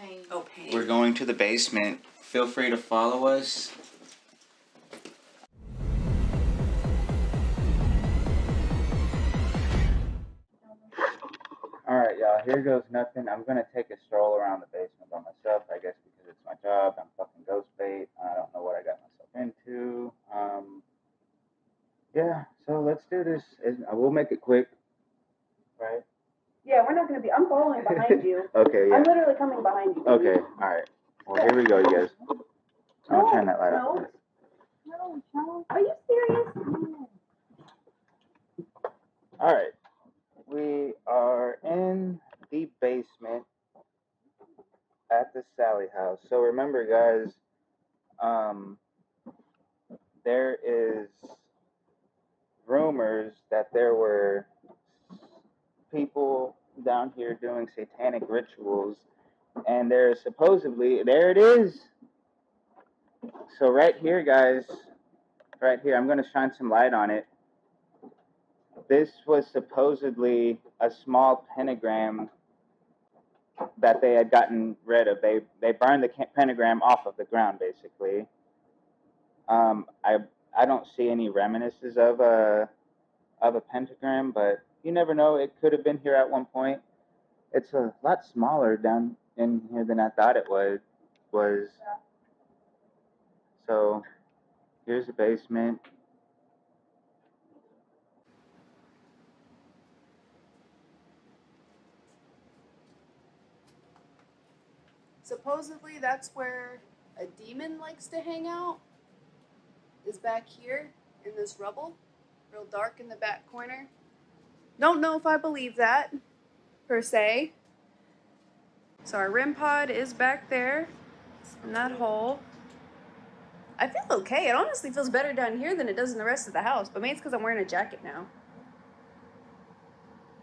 Pain. Oh, pain. We're going to the basement. Feel free to follow us. Alright, y'all, here goes nothing. I'm gonna take a stroll around the basement by myself, I guess, because it's my job. I'm fucking ghost bait. I don't know what I got myself into. Yeah, so let's do this. We'll make it quick, right? Yeah, we're not going to be. I'm following behind you. Okay, yeah. I'm literally coming behind you. Okay, alright. Well, here we go, you guys. I'm gonna turn that light off. No. Are you serious? Alright. We are in the basement at the Sallie House. So remember, guys, there is rumors that there were people down here doing satanic rituals, and there it is. So right here, guys, right here, I'm going to shine some light on it. This was supposedly a small pentagram that they had gotten rid of. They burned the pentagram off of the ground, basically. I don't see any reminiscences of a pentagram, but you never know. It could have been here at one point. It's a lot smaller down in here than I thought it was. So Here's the basement. Supposedly that's where a demon likes to hang out, is back here in this rubble, real dark in the back corner. Don't know if I believe that, per se. So our REM pod is back there in that hole. I feel okay. It honestly feels better down here than it does in the rest of the house, but maybe it's because I'm wearing a jacket now.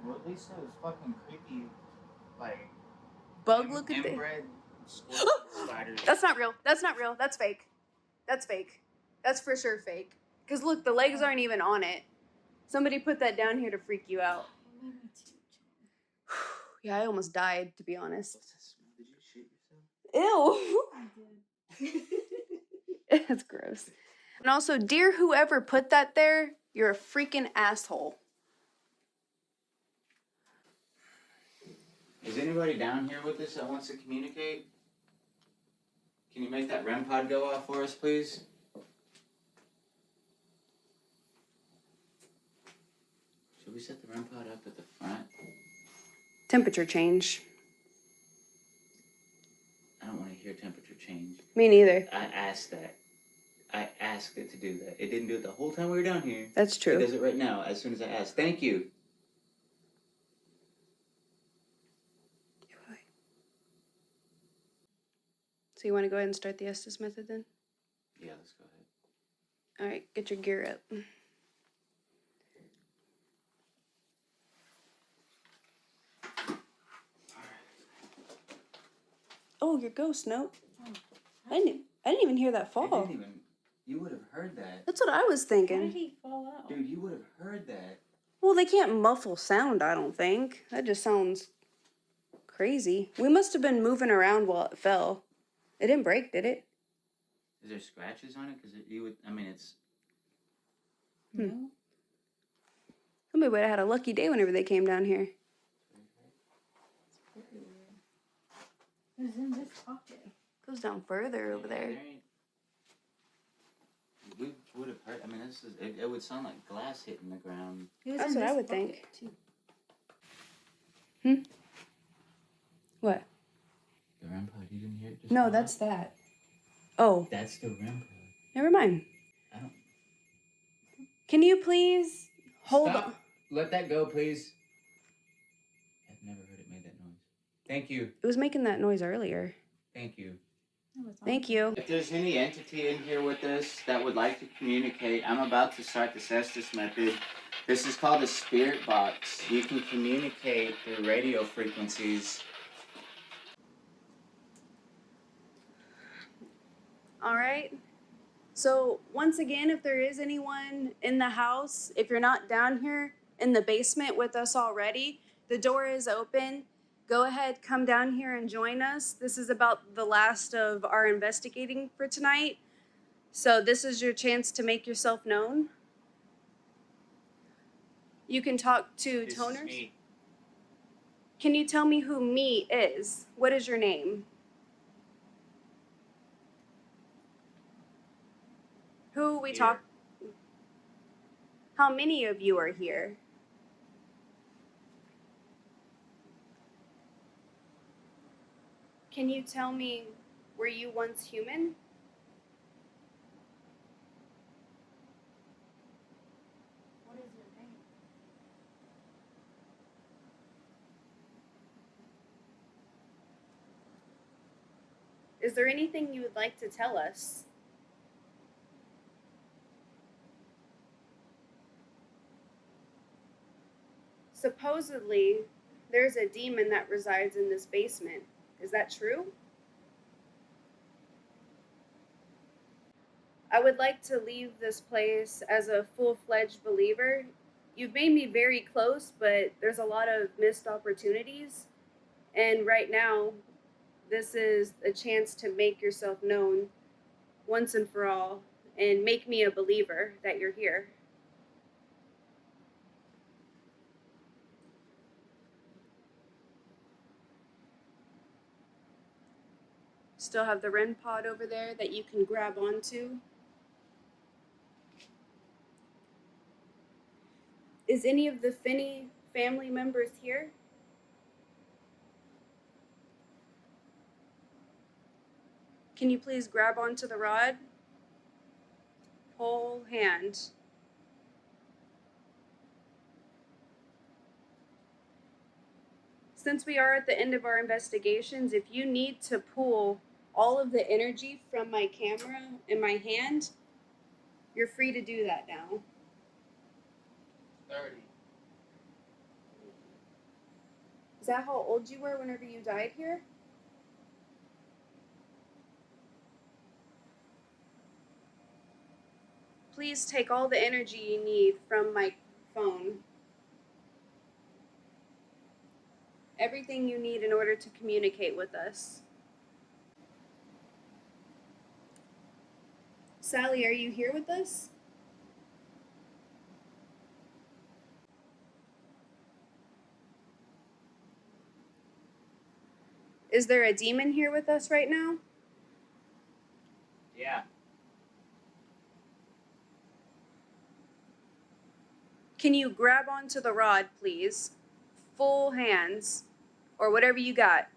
Well, at least it was fucking creepy, like Bug looking thing. inbred spiders. That's not real. That's not real. That's fake. That's fake. That's for sure fake. Because look, the legs aren't even on it. Somebody put that down here to freak you out. Yeah, I almost died, to be honest. What's that smell? Did you shoot yourself? Ew. That's gross. And also, dear whoever put that there, you're a freaking asshole. Is anybody down here with us that wants to communicate? Can you make that REM pod go off for us, please? Should we set the REM pod up at the front? Temperature change. I don't want to hear temperature change. Me neither. I asked that. I asked it to do that. It didn't do it the whole time we were down here. That's true. It does it right now, as soon as I asked. Thank you. So you want to go ahead and start the Estes method then? Yeah, let's go ahead. All right, get your gear up. Oh, your ghost note. I didn't even hear that fall. I didn't even. You would have heard that. That's what I was thinking. Why did he fall out? Dude, you would have heard that. Well, they can't muffle sound, I don't think. That just sounds crazy. We must have been moving around while it fell. It didn't break, did it? Is there scratches on it? Because you would. I mean, it's. No. Somebody would have had a lucky day whenever they came down here. Very weird. It was in this pocket. Goes down further over there. We would have heard. I mean, this is. It would sound like glass hitting the ground. That's what I would think. Too. What? The REM pod. You didn't hear it? Just No, now? that's that. Oh, That's the REM pod. never mind. I don't. Can you please hold Stop. on? Let that go, please. I've never heard it made that noise. Thank you. It was making that noise earlier. Thank you. Thank you. If there's any entity in here with us that would like to communicate, I'm about to start the Estes method. This is called a spirit box. You can communicate through radio frequencies. All right. So once again, if there is anyone in the house, if you're not down here in the basement with us already, the door is open. Go ahead, come down here and join us. This is about the last of our investigating for tonight. So this is your chance to make yourself known. You can talk to This is toners. me. Can you tell me who me is? What is your name? Who we Here. talk? How many of you are here? Can you tell me, were you once human? What is your name? Is there anything you would like to tell us? Supposedly, there's a demon that resides in this basement. Is that true? I would like to leave this place as a full-fledged believer. You've made me very close, but there's a lot of missed opportunities. And right now, this is a chance to make yourself known once and for all and make me a believer that you're here. Still have the REM pod over there that you can grab onto. Is any of the Finney family members here? Can you please grab onto the rod? Whole hand. Since we are at the end of our investigations, if you need to pull all of the energy from my camera in my hand, you're free to do that now. 30. Is that how old you were whenever you died here? Please take all the energy you need from my phone. Everything you need in order to communicate with us. Sallie, are you here with us? Is there a demon here with us right now? Yeah. Can you grab onto the rod, please? Full hands, or whatever you got.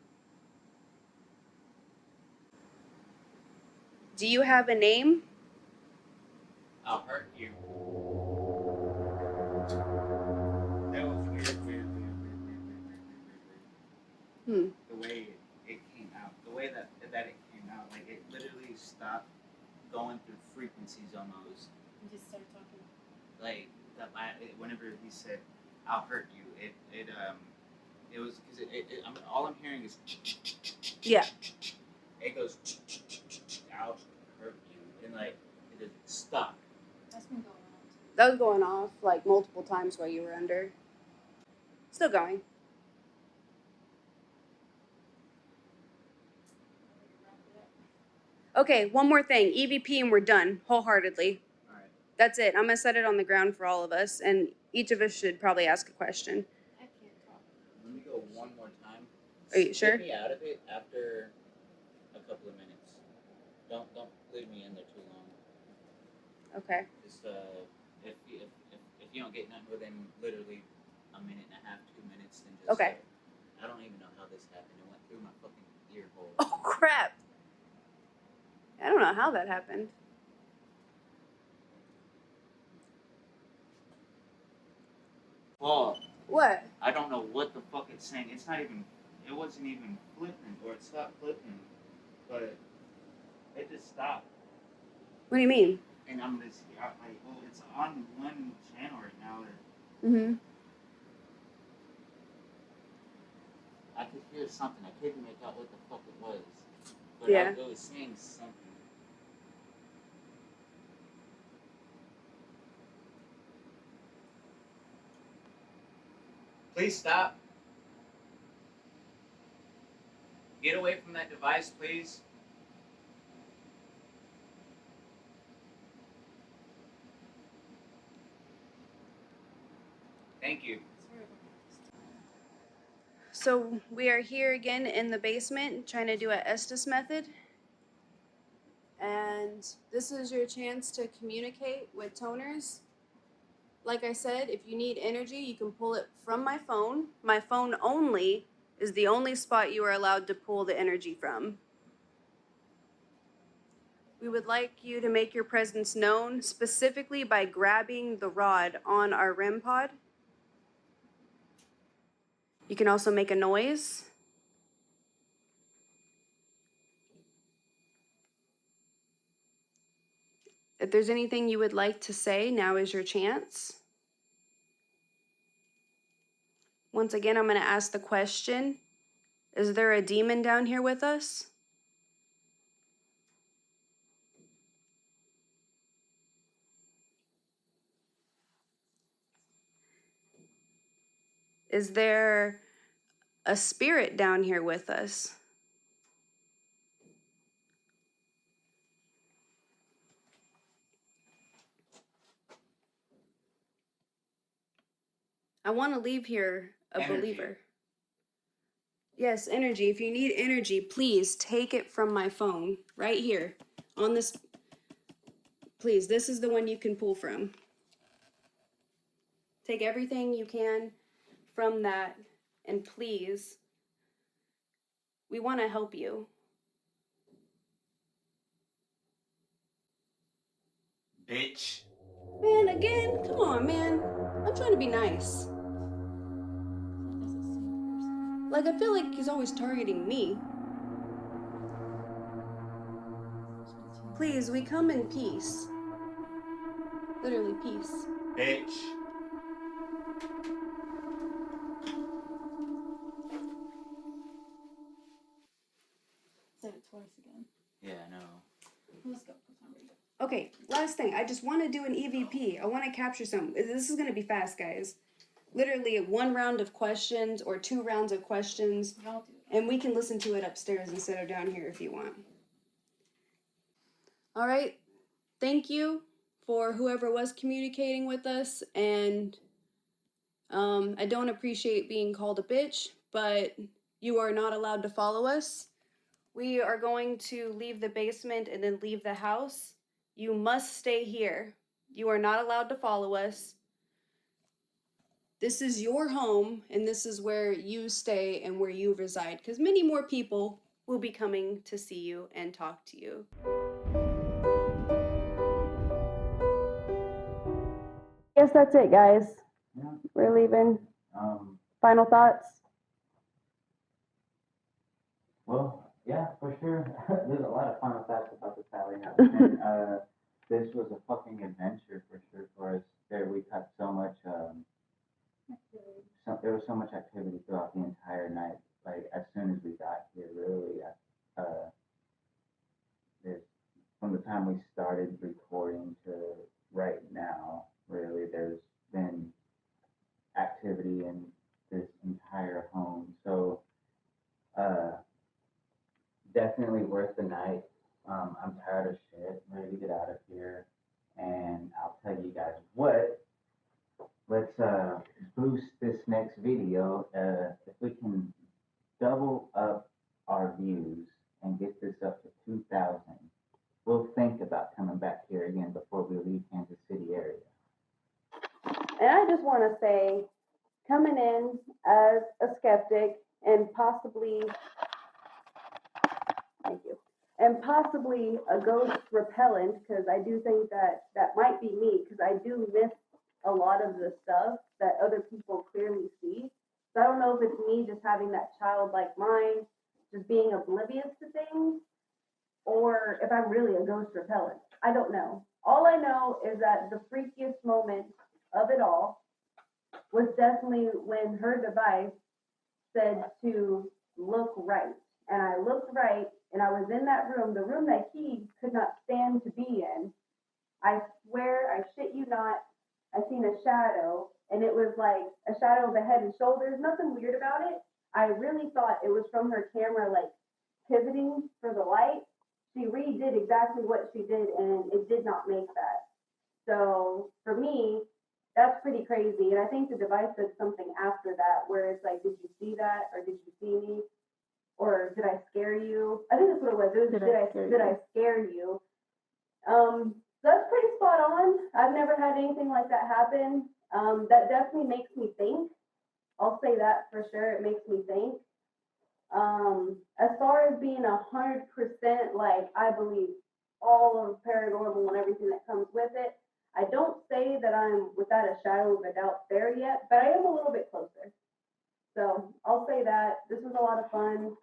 Do you have a name? I'll hurt you. That was weird. The way it came out. The way that it came out. Like, it literally stopped going through frequencies almost. You just start talking. Like, whenever he said, I'll hurt you, it was, because all I'm hearing is, Yeah. it goes, I'll hurt you, and like, it doesn't stop. That's been going on. That was going off like multiple times while you were under. Still going. Okay, one more thing. EVP and we're done, wholeheartedly. All right. That's it. I'm going to set it on the ground for all of us, and each of us should probably ask a question. I can't talk. Let me go one more time. Are you sure? Get me out of it after a couple of minutes. Don't leave me in there too long. Okay. Just if you don't get nothing within literally a minute and a half, 2 minutes, then just Okay. I don't even know how this happened. It went through my fucking ear hole. Oh, crap. I don't know how that happened. Paul, What? I don't know what the fuck it's saying. It wasn't even flipping, or it stopped flipping, but it just stopped. What do you mean? And I'm just it's on one channel right now. Mm-hmm. I could hear something. I couldn't make out what the fuck it was, but Yeah. it was saying something. Please stop. Get away from that device, please. Thank you. So we are here again in the basement trying to do a Estes method. And this is your chance to communicate with toners. Like I said, if you need energy, you can pull it from my phone. My phone only is the only spot you are allowed to pull the energy from. We would like you to make your presence known, specifically by grabbing the rod on our REM pod. You can also make a noise. If there's anything you would like to say, now is your chance. Once again, I'm going to ask the question, is there a demon down here with us? Is there a spirit down here with us? I want to leave here a Energy. believer. Yes, energy. If you need energy, please take it from my phone right here on this. Please, this is the one you can pull from. Take everything you can from that, and please, we want to help you. Bitch. Man, again? Come on, man. I'm trying to be nice. Like, I feel like he's always targeting me. Please, we come in peace. Literally peace. Bitch. Said it twice again. Yeah, I know. Let's go. Okay, last thing. I just want to do an EVP. I want to capture some. This is going to be fast, guys. Literally 1 round of questions or 2 rounds of questions. I'll do it. And we can listen to it upstairs instead of down here if you want. All right. Thank you for whoever was communicating with us. And I don't appreciate being called a bitch, but you are not allowed to follow us. We are going to leave the basement and then leave the house. You must stay here. You are not allowed to follow us. This is your home, and this is where you stay and where you reside, because many more people will be coming to see you and talk to you. I guess that's it, guys. Yeah. We're leaving. Final thoughts? Well, yeah, for sure. There's a lot of fun facts about the Sallie House. And, this was a fucking adventure for sure for us. There we had so much, there was so much activity throughout the entire night. Like as soon as we got here, really, from the time we started recording to right now, really, there's been activity in this entire home. So, definitely worth the night. I'm tired of shit, ready to get out of here. And I'll tell you guys what, let's boost this next video. If we can double up our views and get this up to 2,000, we'll think about coming back here again before we leave Kansas City area. And I just want to say, coming in as a skeptic and possibly, thank you, and possibly a ghost repellent, because I do think that that might be me, because I do miss a lot of the stuff that other people clearly see. So I don't know if it's me just having that childlike mind, just being oblivious to things, or if I'm really a ghost repellent. I don't know. All I know is that the freakiest moment of it all was definitely when her device said to look right. And I looked right, and I was in that room, the room that he could not stand to be in. I swear, I shit you not, I seen a shadow, and it was like a shadow of a head and shoulders, nothing weird about it. I really thought it was from her camera, like, pivoting for the light. She redid exactly what she did, and it did not make that. So, for me, that's pretty crazy, and I think the device said something after that, where it's like, did you see that, or did you see me? Or did I scare you? I think that's what it was. It was, did I scare you? That's pretty spot on. I've never had anything like that happen. That definitely makes me think. I'll say that for sure. It makes me think. As far as being 100%, like, I believe all of paranormal and everything that comes with it, I don't say that I'm without a shadow of a doubt there yet, but I am a little bit closer. So I'll say that. This was a lot of fun.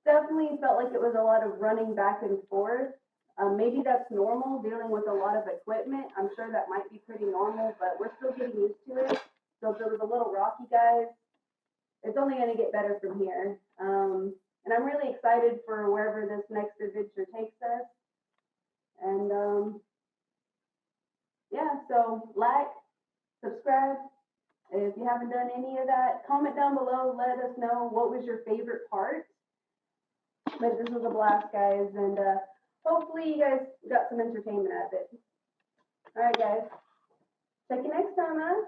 Definitely felt like it was a lot of running back and forth. Maybe that's normal, dealing with a lot of equipment. I'm sure that might be pretty normal, but we're still getting used to it. So if it was a little rocky, guys, it's only going to get better from here. And I'm really excited for wherever this next adventure takes us. And yeah, so like, subscribe. If you haven't done any of that, comment down below. Let us know what was your favorite part. But this was a blast, guys, and hopefully you guys got some entertainment out of it. All right, guys. Check you next time, huh?